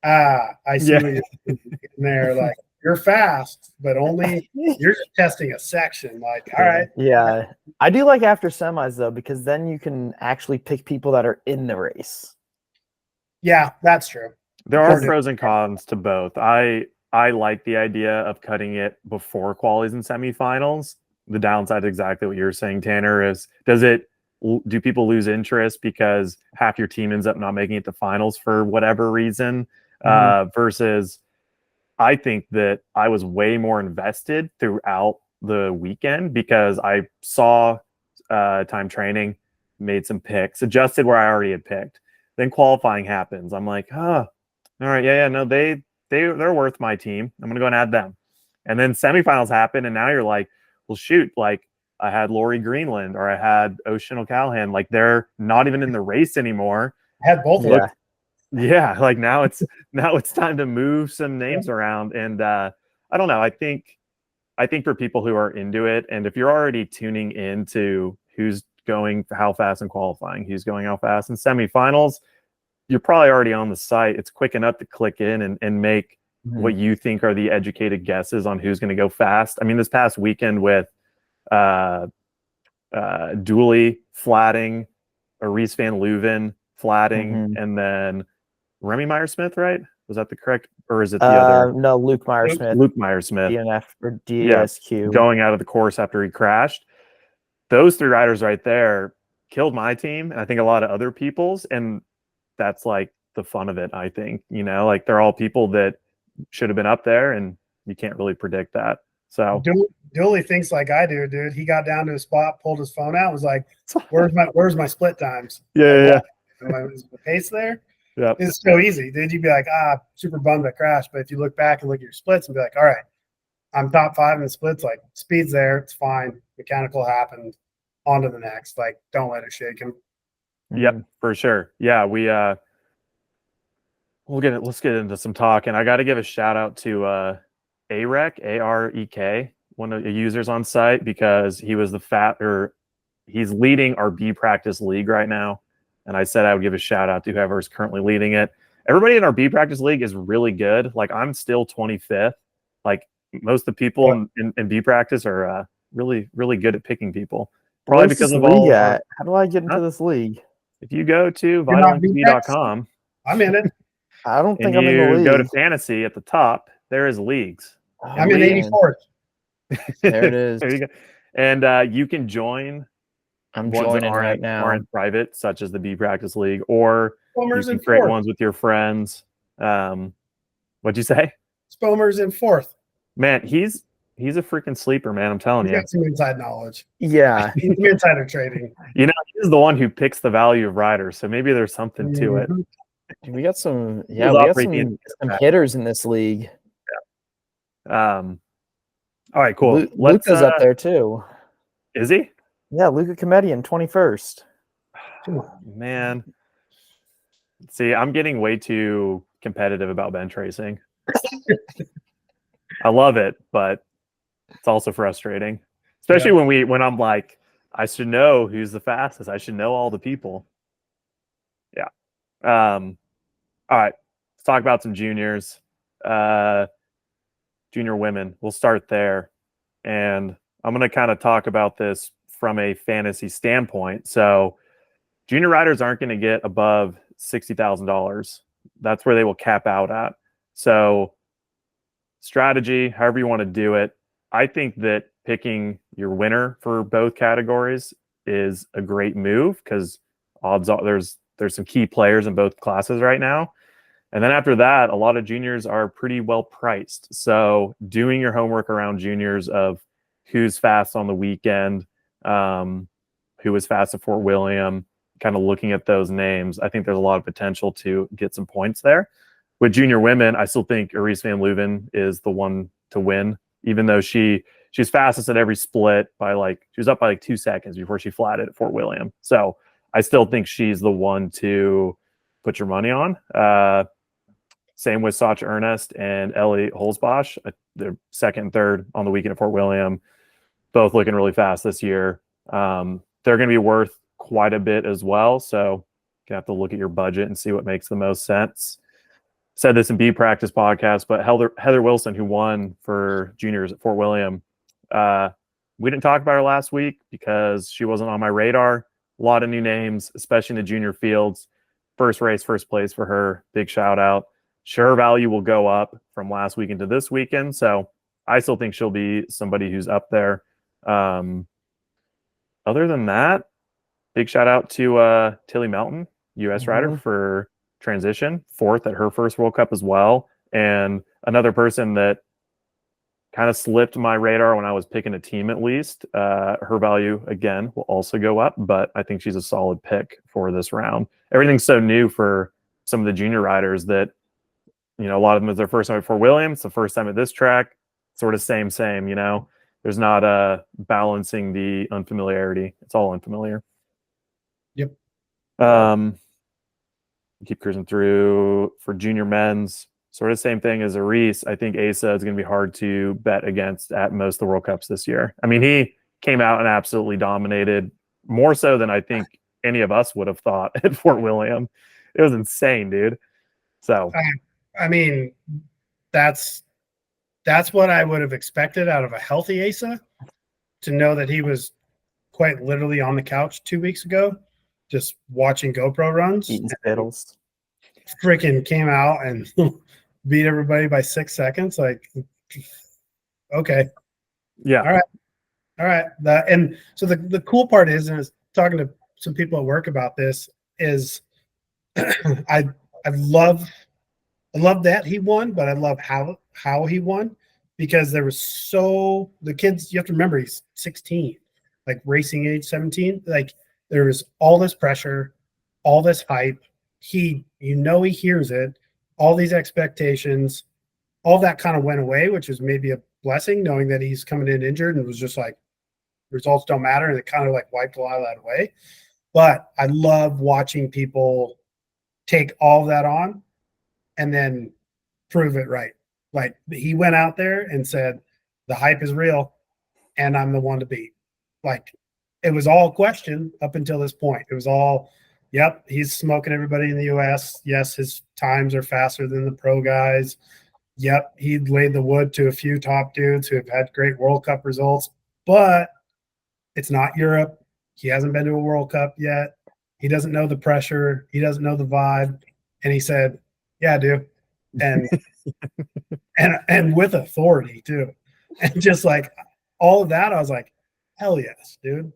I see what you're in there. Like, you're fast, but only you're just testing a section. Like, all right. Yeah. I do like after semis though, because then you can actually pick people that are in the race. Yeah, that's true. There are pros and cons to both. I like the idea of cutting it before qualies and semifinals. The downside is exactly what you're saying, Tanner, is do people lose interest because half your team ends up not making it to finals for whatever reason? Versus, I think that I was way more invested throughout the weekend because I saw time training, made some picks, adjusted where I already had picked. Then qualifying happens. I'm like, all right, no, they're worth my team. I'm gonna go and add them. And then semifinals happen, and now you're like, well, shoot, like I had Lori Greenland or I had Ocean O'Callahan. Like, they're not even in the race anymore. I had both of them. Yeah, like now it's time to move some names around. And I don't know. I think for people who are into it, and if you're already tuning into who's going how fast in qualifying, who's going how fast in semifinals, you're probably already on the site. It's quick enough to click in and make what you think are the educated guesses on who's going to go fast. I mean, this past weekend with Dooley flatting, Reese Van Leuven flatting, and then Remy Meyer-Smith, right? Was that the correct, or is it the other? No, Luke Meyer-Smith. Luke Meyer-Smith. DNF or DSQ. Going out of the course after he crashed. Those three riders right there killed my team, and I think a lot of other people's, and that's like the fun of it, I think. You know, like they're all people that should have been up there, and you can't really predict that. So Dooley thinks like I do, dude. He got down to a spot, pulled his phone out, was like, "Where's my split times?" Is the pace there? Yeah, it's so easy. Dude, you'd be like, super bummed I crashed. But if you look back and look at your splits and be like, all right, I'm top 5 in the splits. Like, speed's there, it's fine. Mechanical happened. On to the next. Like, don't let it shake him. Yep, for sure. Yeah, let's get into some talk. And I got to give a shout out to AREK, AREK, one of the users on site, because he was he's leading our B practice league right now. And I said I would give a shout out to whoever is currently leading it. Everybody in our B practice league is really good. Like, I'm still 25th. Like, most of the people in B practice are really, really good at picking people. Probably because of all. How do I get into this league? If you go to vitalmtb.com, I'm in it. I don't think I'm in the league. Go to fantasy at the top. There is leagues. I'm in 84th. There it is. There you go. And you can join. I'm joining right now. Aren't private, such as the B Practice League, or Spomers you can in create 4th. ones with your friends. What'd you say? Spomers in 4th. Man, he's a freaking sleeper, man. I'm telling you. Got some inside knowledge. Yeah, insider trading. You know, he's the one who picks the value of riders, so maybe there's something to it. We got some. Yeah, we got some hitters in this league. Yeah. All right, cool. Luca's up there too. Is he? Yeah, Luca Comedian, 21st. Man. See, I'm getting way too competitive about bench racing. I love it, but it's also frustrating. Especially when I'm like, I should know who's the fastest. I should know all the people. Yeah. All right. Let's talk about some juniors. Junior women. We'll start there. And I'm going to kind of talk about this from a fantasy standpoint. So junior riders aren't going to get above $60,000. That's where they will cap out at. So strategy, however you want to do it. I think that picking your winner for both categories is a great move because odds are there's some key players in both classes right now. And then after that, a lot of juniors are pretty well priced. So doing your homework around juniors of who's fast on the weekend, who was fast at Fort William, kind of looking at those names, I think there's a lot of potential to get some points there. With junior women, I still think Arise van Leuven is the one to win, even though she's fastest at every split by she was up by like 2 seconds before she flatted at Fort William. So I still think she's the one to put your money on. Same with Sacha Ernest and Ellie Holzbosch. They're second and third on the weekend at Fort William, both looking really fast this year. They're going to be worth quite a bit as well. So you have to look at your budget and see what makes the most sense. Said this in B Practice podcast, but Heather Wilson, who won for juniors at Fort William, we didn't talk about her last week because she wasn't on my radar. A lot of new names, especially in the junior fields. First race, first place for her. Big shout out. Sure, value will go up from last weekend to this weekend. So I still think she'll be somebody who's up there. Other than that, big shout out to Tilly Melton, U.S. rider for transition, fourth at her first World Cup as well. And another person that kind of slipped my radar when I was picking a team, at least. Her value, again, will also go up, but I think she's a solid pick for this round. Everything's so new for some of the junior riders that, a lot of them is their first time at Fort William. It's the first time at this track, sort of same, there's not balancing the unfamiliarity. It's all unfamiliar. Yep. Keep cruising through for junior men's. Sort of same thing as Arise. I think Asa is going to be hard to bet against at most of the World Cups this year. I mean, he came out and absolutely dominated, more so than I think any of us would have thought at Fort William. It was insane, dude. So, I mean, that's what I would have expected out of a healthy Asa, to know that he was quite literally on the couch 2 weeks ago, just watching GoPro runs. Eating Skittles. Freaking came out and beat everybody by 6 seconds. Like, okay. Yeah. All right. And so the cool part is, and I was talking to some people at work about this, is I love that he won, but I love how he won, because there was the kids, you have to remember, he's 16, like racing age 17. Like, there was all this pressure, all this hype. He hears it, all these expectations, all that kind of went away, which was maybe a blessing, knowing that he's coming in injured and was just like, results don't matter. And it kind of like wiped a lot of that away. But I love watching people take all of that on and then prove it right. Like, he went out there and said, the hype is real and I'm the one to beat. Like, it was all question up until this point. It was all, yep, he's smoking everybody in the U.S. Yes, his times are faster than the pro guys. Yep, he laid the wood to a few top dudes who have had great World Cup results, but it's not Europe. He hasn't been to a World Cup yet. He doesn't know the pressure. He doesn't know the vibe. And he said, yeah, dude. And and with authority too. And just like all of that, I was like, hell yes, dude.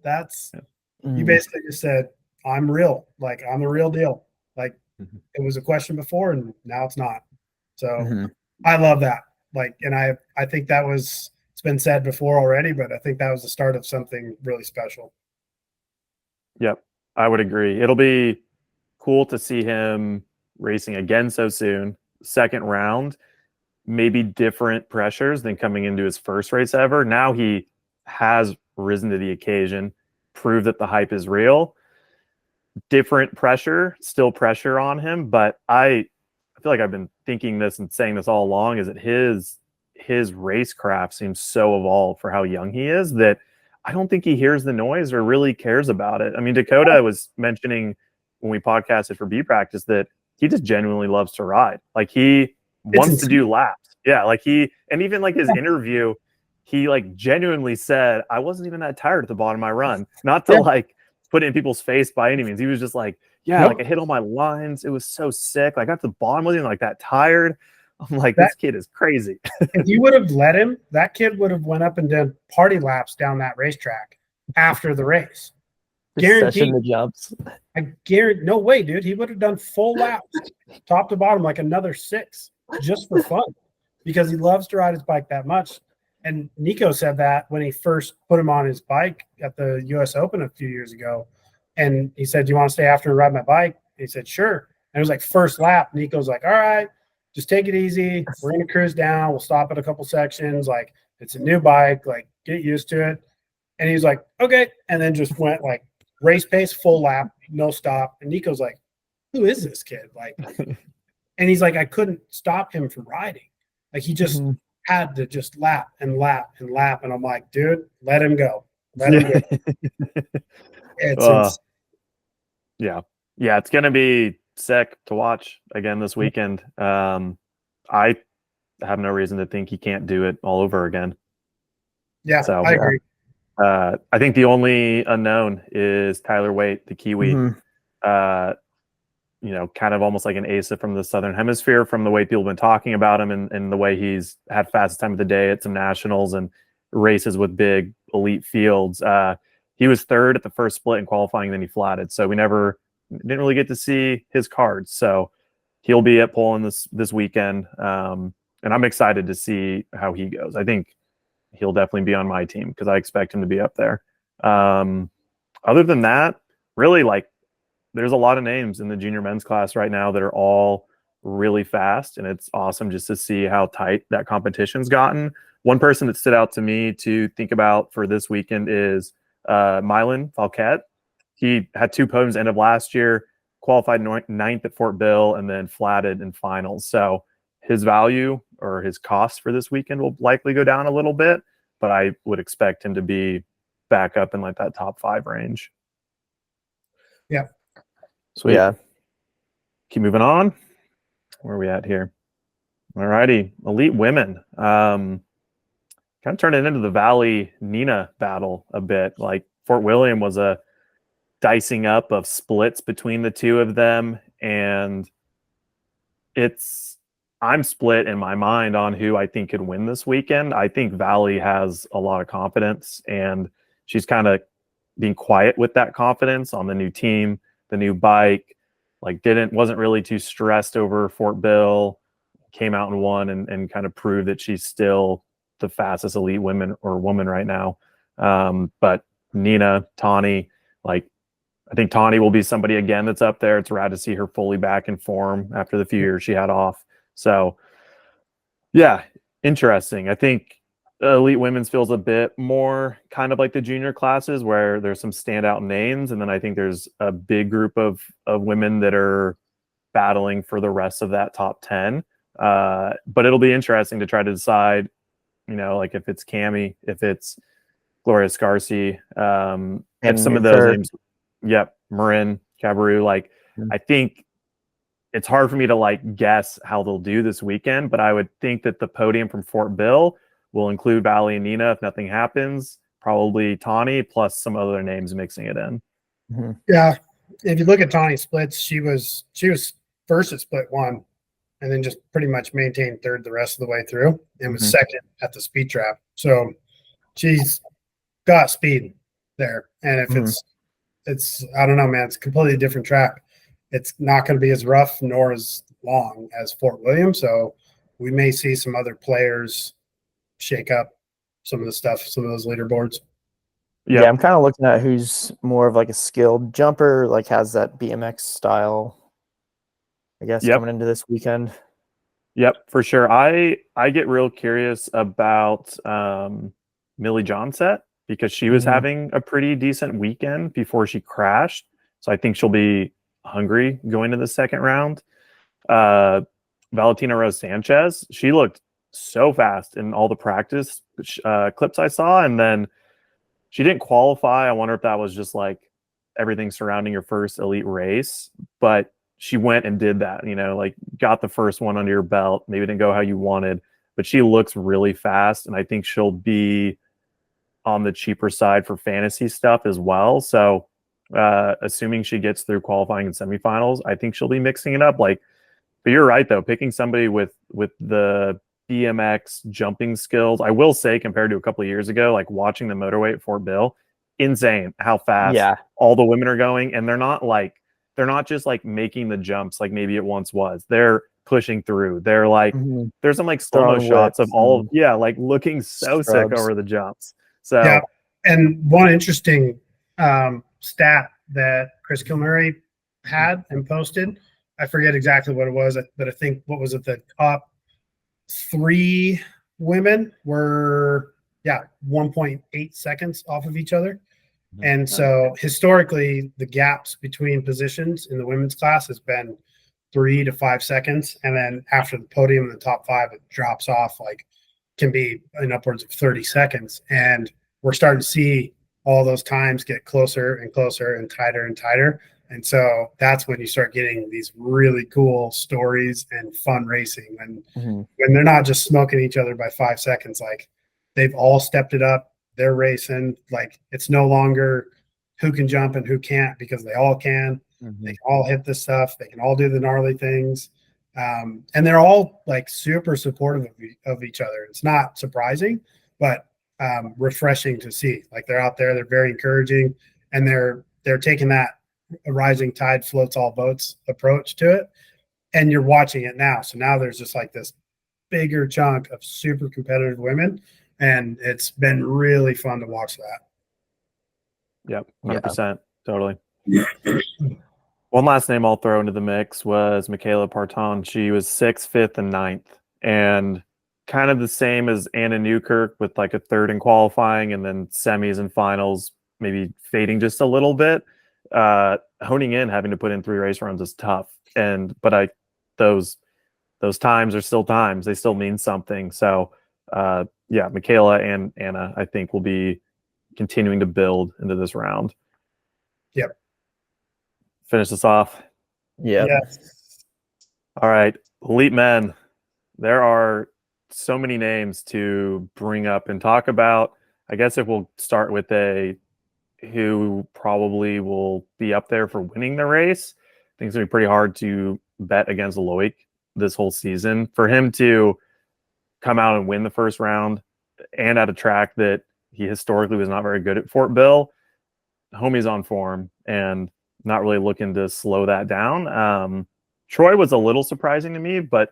You basically just said, I'm real. Like, I'm the real deal. Like, it was a question before and now it's not. So I love that. Like, and I think it's been said before already, but I think that was the start of something really special. Yep, I would agree. It'll be cool to see him racing again so soon. Second round, maybe different pressures than coming into his first race ever. Now he has risen to the occasion, proved that the hype is real. Different pressure, still pressure on him, but I feel like I've been thinking this and saying this all along, is that his racecraft seems so evolved for how young he is that I don't think he hears the noise or really cares about it. I mean, Dakota was mentioning when we podcasted for B Practice that he just genuinely loves to ride. Like, he wants to do laps. Yeah, like and even like his interview, he like genuinely said, I wasn't even that tired at the bottom of my run. Not to like put it in people's face by any means. He was just like, yeah, Nope. like I hit all my lines. It was so sick. Like I got to the bottom wasn't even like that tired. I'm like, That- this kid is crazy. If you would have let him, that kid would have went up and done party laps down that racetrack after the race. Guaranteed. the jumps. I guarantee. No way, dude. He would have done full laps, top to bottom, like another 6, just for fun, because he loves to ride his bike that much. And Nico said that when he first put him on his bike at the U.S. Open a few years ago, and he said, "Do you want to stay after and ride my bike?" And he said, "Sure." And it was like first lap. Nico's like, "All right, just take it easy. We're gonna cruise down. We'll stop at a couple sections. Like it's a new bike. Like get used to it." And he's like, "Okay," and then just went like race pace, full lap, no stop. And Nico's like, "Who is this kid?" Like, and he's like, "I couldn't stop him from riding. Like he just had to just lap and lap and lap." And I'm like, "Dude, let him go. Let him go." It's Yeah. It's gonna be sick to watch again this weekend. I have no reason to think he can't do it all over again. yeah, So, I agree. I think the only unknown is Tyler Waite, the Kiwi. Kind of almost like an ace from the Southern Hemisphere from the way people have been talking about him and the way he's had fastest time of the day at some nationals and races with big elite fields. He was third at the first split in qualifying, then he flatted. So we didn't really get to see his cards. So he'll be at Poland this weekend. And I'm excited to see how he goes. I think he'll definitely be on my team because I expect him to be up there. Other than that, really, like, there's a lot of names in the junior men's class right now that are all really fast, and it's awesome just to see how tight that competition's gotten. One person that stood out to me to think about for this weekend is Mylan Falquette. He had 2 podiums end of last year, qualified 9th at Fort Bill, and then flatted in finals. So his value or his cost for this weekend will likely go down a little bit, but I would expect him to be back up in like that top 5 range. Yeah. Sweet. Yeah. Keep moving on. Where are we at here? All righty. Elite women. Kind of turned it into the Valley Nina battle a bit. Like Fort William was a dicing up of splits between the two of them. And I'm split in my mind on who I think could win this weekend. I think Valley has a lot of confidence, and she's kind of being quiet with that confidence on the new team, the new bike. Like wasn't really too stressed over Fort Bill, came out and won and kind of proved that she's still the fastest elite woman right now. But Nina, Tawny, like I think Tawny will be somebody again that's up there. It's rad to see her fully back in form after the few years she had off. So yeah, interesting. I think elite women's feels a bit more kind of like the junior classes where there's some standout names. And then I think there's a big group of women that are battling for the rest of that top 10. But it'll be interesting to try to decide, like if it's Cami, if it's Gloria Scarsi, if some of those names, Marin, Cabaru, like I think it's hard for me to like guess how they'll do this weekend, but I would think that the podium from Fort Bill will include Valley and Nina if nothing happens, probably Tawny plus some other names mixing it in. Mm-hmm. Yeah. If you look at Tawny's splits, she was first at split 1 and then just pretty much maintained third the rest of the way through and was second at the speed trap. So she's got speed there. And if it's I don't know, man, it's a completely different track. It's not going to be as rough nor as long as Fort William. So we may see some other players shake up some of the stuff, some of those leaderboards. Yeah, I'm kind of looking at who's more of like a skilled jumper, like has that BMX style, I guess, coming into this weekend. Yep, for sure. I get real curious about Millie Johnset because she was having a pretty decent weekend before she crashed. So I think she'll be hungry going to the second round. Valentina Rose Sanchez, she looked so fast in all the practice clips I saw, and then she didn't qualify. I wonder if that was just like everything surrounding your first elite race, but she went and did that, like got the first one under your belt. Maybe didn't go how you wanted, but she looks really fast, and I think she'll be on the cheaper side for fantasy stuff as well. So assuming she gets through qualifying and semifinals, I think she'll be mixing it up. Like, but you're right though, picking somebody with the BMX jumping skills. I will say, compared to a couple of years ago, like watching the motorway at Fort Bill, insane how fast all the women are going, and they're not just like making the jumps like maybe it once was. They're pushing through. They're like there's some like slow-mo shots of all like looking so sick over the jumps. So yeah, and one interesting stat that Chris Kilmurray had and posted, I forget exactly what it was, but I think what was it, the top 3 women were 1.8 seconds off of each other. And so historically the gaps between positions in the women's class has been 3 to 5 seconds, and then after the podium in the top 5 it drops off, like can be in upwards of 30 seconds. And we're starting to see all those times get closer and closer and tighter. And so that's when you start getting these really cool stories and fun racing. And when they're not just smoking each other by 5 seconds, like they've all stepped it up. They're racing. Like it's no longer who can jump and who can't, because they all can. They can all hit this stuff. They can all do the gnarly things. And they're all like super supportive of each other. It's not surprising, but refreshing to see. Like they're out there, they're very encouraging, and they're taking that a rising tide floats all boats approach to it, and you're watching it now. So now there's just like this bigger chunk of super competitive women, and it's been really fun to watch that. Yep, 100%, totally. One last name I'll throw into the mix was Michaela Parton. She was 6th, 5th, and 9th, and kind of the same as Anna Newkirk, with like a 3rd in qualifying and then semis and finals maybe fading just a little bit. Honing in, having to put in 3 race runs is tough, but those times are still times. They still mean something. So Michaela and Anna, I think, will be continuing to build into this round. Yep. Finish this off. Yeah. Yes. All right, elite men. There are so many names to bring up and talk about. I guess if we'll start with who probably will be up there for winning the race, I think it's going to be pretty hard to bet against Loic this whole season. For him to come out and win the first round and at a track that he historically was not very good at, Fort Bill, homie's on form and not really looking to slow that down. Troy was a little surprising to me, but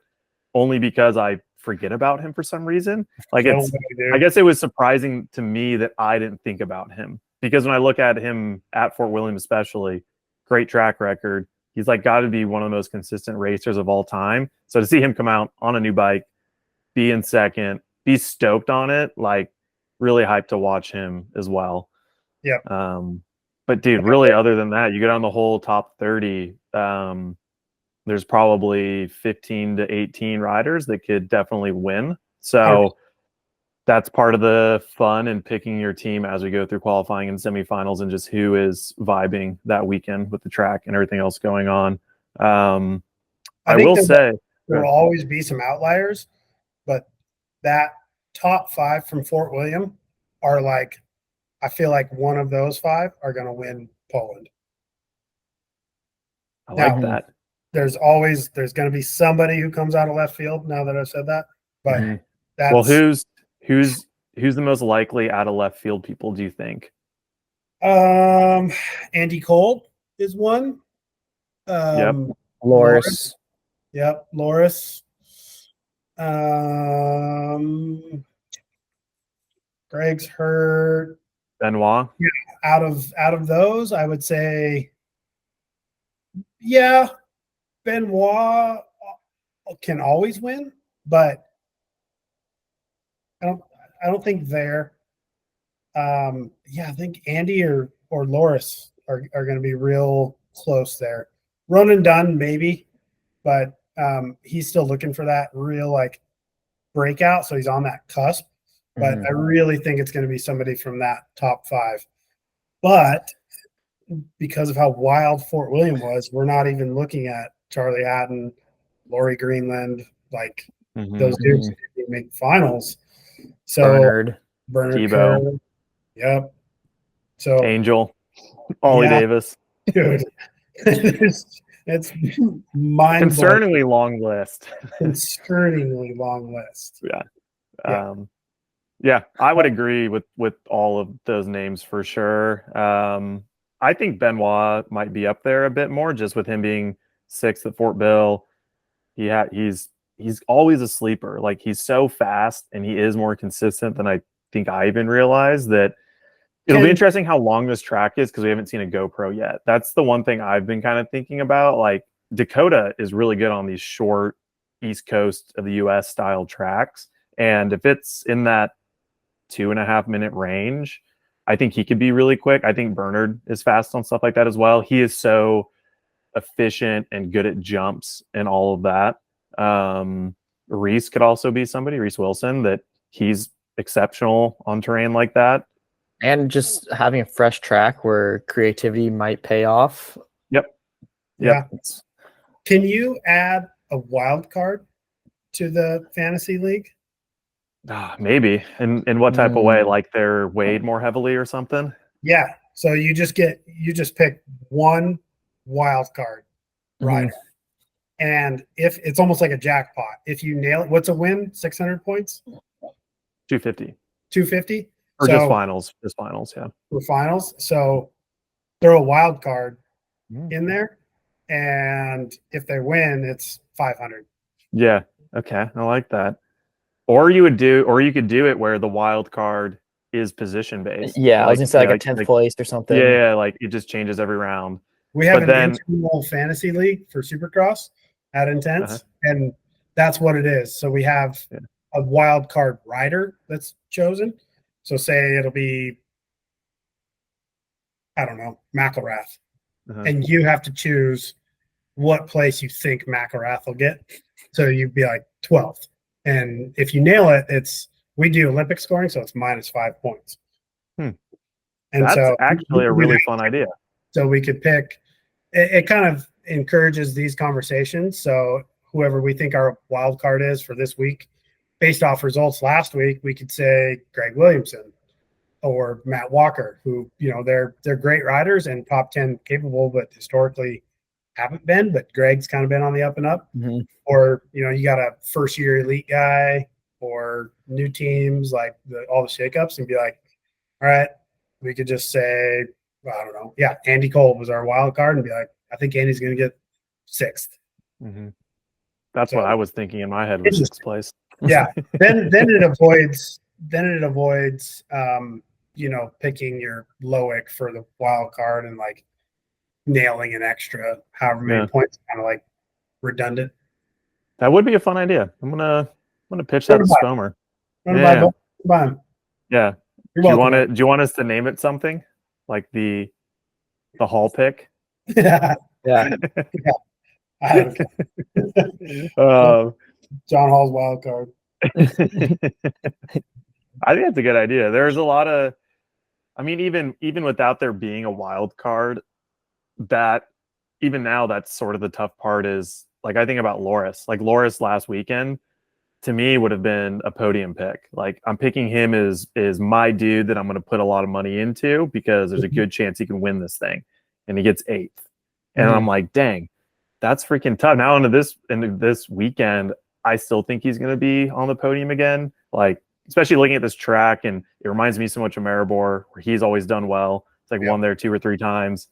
only because I forget about him for some reason. Like I guess it was surprising to me that I didn't think about him, because when I look at him at Fort William, especially, great track record. He's like got to be one of the most consistent racers of all time. So to see him come out on a new bike, be in second, be stoked on it, like really hyped to watch him as well. Yeah. But dude, really, other than that, you get on the whole top 30. There's probably 15 to 18 riders that could definitely win. So that's part of the fun in picking your team as we go through qualifying and semifinals, and just who is vibing that weekend with the track and everything else going on. I will say there will always be some outliers, but that top 5 from Fort William are like, I feel like one of those 5 are going to win Poland. I like that. There's going to be somebody who comes out of left field, now that I've said that. But that's, well, who's the most likely out of left field people, do you think? Andy Cole is one. Loris. Yep, Loris. Greg's hurt. Benoit. Yeah, out of those, I would say, yeah, Benoit can always win, but I don't think there. I think Andy or Loris are going to be real close there. Ronan Dunn maybe, but he's still looking for that real like breakout, so he's on that cusp. But I really think it's going to be somebody from that top 5. But because of how wild Fort William was, we're not even looking at Charlie Haddon, Lori Greenland, like those dudes who didn't make finals. So Bernard Tebow. Yep. So Angel. Ollie Yeah. Davis. Dude, it's mind-blowing. Concerningly long list. Concerningly long list. Yeah. Yeah. Yeah, I would agree with all of those names for sure. I think Benoit might be up there a bit more, just with him being 6th at Fort Bill. He's always a sleeper. Like, he's so fast and he is more consistent than I think I even realized. That it'll be interesting how long this track is, because we haven't seen a GoPro yet. That's the one thing I've been kind of thinking about. Like, Dakota is really good on these short East Coast of the US style tracks. And if it's in that 2.5 minute range, I think he could be really quick. I think Bernard is fast on stuff like that as well. He is so efficient and good at jumps and all of that. Reese could also be somebody, Reese Wilson, that he's exceptional on terrain like that. And just having a fresh track where creativity might pay off. Yep. Yeah. Can you add a wild card to the fantasy league? Maybe. In what type of way? Like, they're weighed more heavily or something? Yeah. So you just pick one wild card rider. And if it's almost like a jackpot, if you nail it, what's a win? 600 points? 250. 250? Or just finals. Just finals, yeah. For finals. So throw a wild card in there. And if they win, it's 500. Yeah. Okay. I like that. Or you could do it where the wild card is position based. Yeah, like, I was gonna say like a 10th place or something. Yeah, like it just changes every round. We have an internal fantasy league for Supercross at Intense, and that's what it is. So we have a wild card rider that's chosen. So say it'll be, I don't know, McElrath. And you have to choose what place you think McElrath will get. So you'd be like 12th. And if you nail it, we do Olympic scoring, so it's -5 points. And that's actually a really fun idea. So we could pick, it kind of encourages these conversations. So whoever we think our wild card is for this week, based off results last week, we could say Greg Williamson or Matt Walker, who, they're great riders and top 10 capable, but historically haven't been, but Greg's kind of been on the up and up. Or, you got a first year elite guy or new teams, like all the shakeups, and be like, all right, we could just say, I don't know. Yeah. Andy Cole was our wild card, and be like, I think Andy's going to get 6th. That's what I was thinking in my head was 6th place. Yeah. Then it avoids, picking your Loic for the wild card and like nailing an extra however many points, kind of like redundant. That would be a fun idea. I'm gonna pitch that to Spomer. Yeah. Do you want us to name it something like the Hall pick? Yeah. John Hall's wild card. I think that's a good idea. There's a lot of, even without there being a wild card, that even now, that's sort of the tough part is, like, I think about Loris. Like, Loris last weekend, to me, would have been a podium pick. Like, I'm picking him as my dude that I'm going to put a lot of money into, because there's a good chance he can win this thing. And he gets 8th. And I'm like, dang, that's freaking tough. Now into this weekend, I still think he's going to be on the podium again. Like, especially looking at this track, and it reminds me so much of Maribor, where he's always done well. It's like won there 2 or 3 times.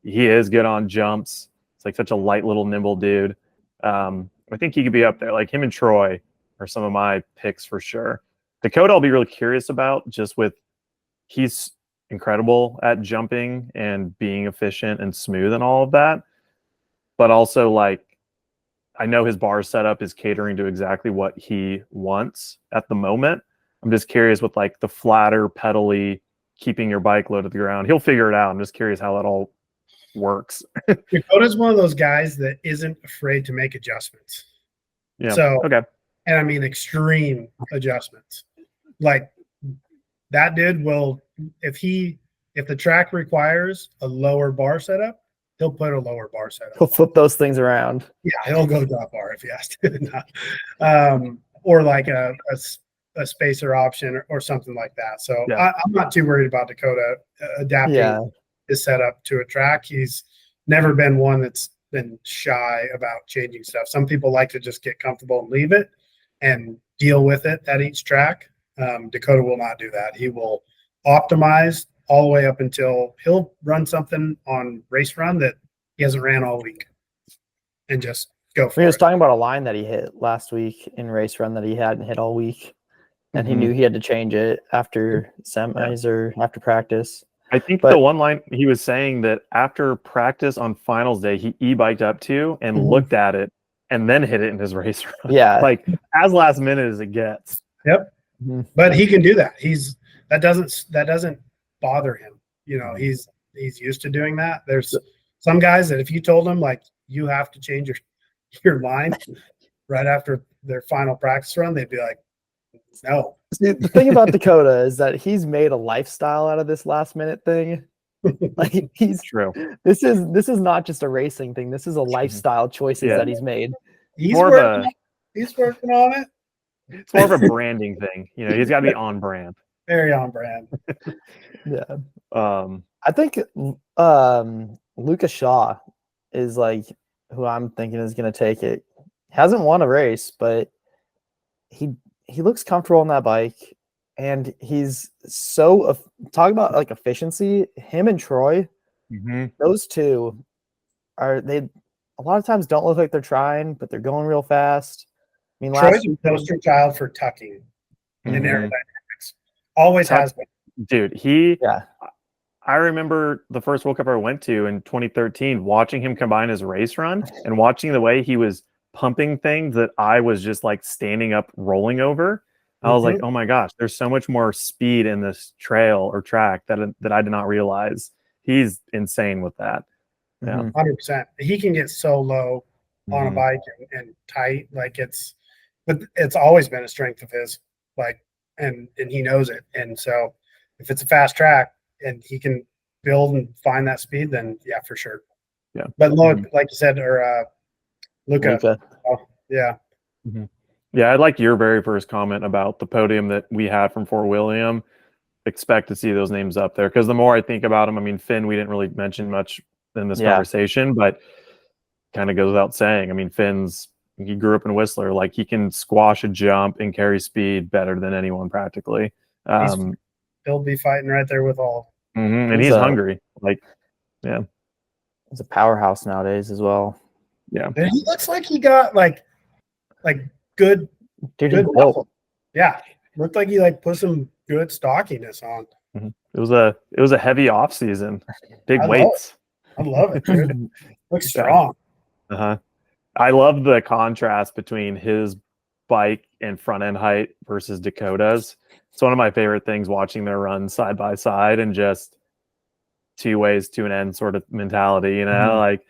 He is good on jumps. It's like such a light little nimble dude. I think he could be up there. Like, him and Troy are some of my picks for sure. Dakota, I'll be really curious about, just with, he's incredible at jumping and being efficient and smooth and all of that. But also, like, I know his bar setup is catering to exactly what he wants at the moment. I'm just curious with, like, the flatter, pedally, keeping your bike low to the ground. He'll figure it out. I'm just curious how that all works. Dakota's one of those guys that isn't afraid to make adjustments. Yeah. So, okay. And I mean, extreme adjustments. Like, that dude will, if the track requires a lower bar setup, he'll put a lower bar setup. He'll flip those things around. Yeah, he'll go drop bar if he has to. Or like a spacer option or something like that. So I'm not too worried about Dakota adapting his setup to a track. He's never been one that's been shy about changing stuff. Some people like to just get comfortable and leave it and deal with it at each track. Dakota will not do that. He will optimize all the way up until he'll run something on race run that he hasn't ran all week and just go for He was it. talking about a line that he hit last week in race run that he hadn't hit all week, and he knew he had to change it after semis or after practice. I think the one line he was saying that after practice on finals day, he e-biked up to and looked at it and then hit it in his race run. Yeah. Like as last minute as it gets. Yep. But he can do that. That doesn't bother him. You know, he's used to doing that. There's some guys that if you told them like you have to change your line right after their final practice run, they'd be like, no. See, the thing about Dakota is that he's made a lifestyle out of this last minute thing. Like he's true. This is not just a racing thing. This is a lifestyle choices that he's made. He's working on it. It's more of a branding thing. You know, he's got to be on brand. Very on brand. Yeah. I think Lucas Shaw is like who I'm thinking is going to take it. Hasn't won a race, but he looks comfortable on that bike, and he's so talk about like efficiency. Him and Troy, those two a lot of times don't look like they're trying, but they're going real fast. I mean, Troy's a poster child for tucking in aerodynamics. Always has been. Dude, I remember the first World Cup I went to in 2013, watching him combine his race run and watching the way he was pumping things that I was just like standing up, rolling over. I was like, oh my gosh, there's so much more speed in this trail or track that I did not realize. He's insane with that. Yeah, 100%. He can get so low on a bike and tight, but it's always been a strength of his, and he knows it. And so if it's a fast track and he can build and find that speed, then yeah, for sure. Yeah. But look, like you said, or Luca. Oh, yeah. Yeah, I like your very first comment about the podium that we had from Fort William. Expect to see those names up there, because the more I think about him, I mean, Finn, we didn't really mention much in this conversation, but kind of goes without saying. I mean, he grew up in Whistler. Like, he can squash a jump and carry speed better than anyone practically. He'll be fighting right there with all. And he's hungry. Like, yeah. He's a powerhouse nowadays as well. Yeah. And he looks like he got like good. Dude, good yeah. Looked like he put some good stockiness on. It was a heavy off season. Big weights. I love it, dude. Looks strong. I love the contrast between his bike and front end height versus Dakota's. It's one of my favorite things, watching their run side by side and just two ways to an end sort of mentality, you know, like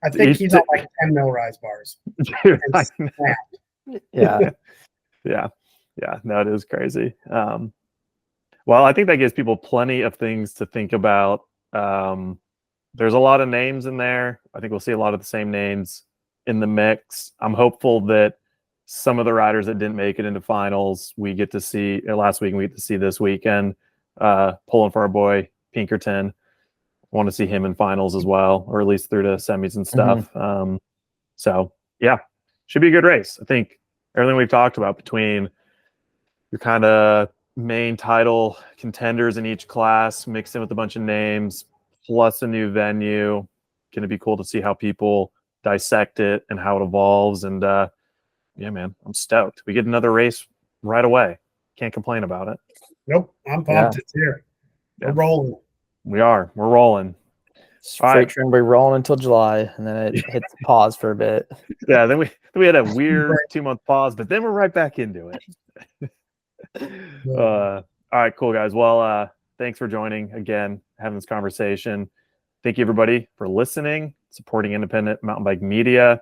I think he's on 10 mil rise bars. Dude, yeah. No, it is crazy. Well, I think that gives people plenty of things to think about. There's a lot of names in there. I think we'll see a lot of the same names in the mix. I'm hopeful that some of the riders that didn't make it into finals, we get to see last week, and we get to see this weekend, pulling for our boy Pinkerton. Want to see him in finals as well, or at least through to semis and stuff. So yeah, should be a good race. I think everything we've talked about between your kind of main title contenders in each class, mixed in with a bunch of names, plus a new venue, going to be cool to see how people dissect it and how it evolves. And yeah, man, I'm stoked. We get another race right away. Can't complain about it. Nope, I'm pumped. It's here. We're rolling. We're rolling. Freight train will be rolling until July, and then it hits pause for a bit. Yeah, then we had a weird 2-month pause, but then we're right back into it. All right, cool, guys. Well, thanks for joining again, having this conversation. Thank you, everybody, for listening, supporting independent mountain bike media.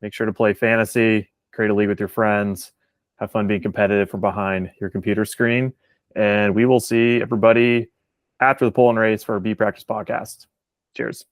Make sure to play fantasy, create a league with your friends, have fun being competitive from behind your computer screen. And we will see everybody after the pull and race for our B Practice podcast. Cheers.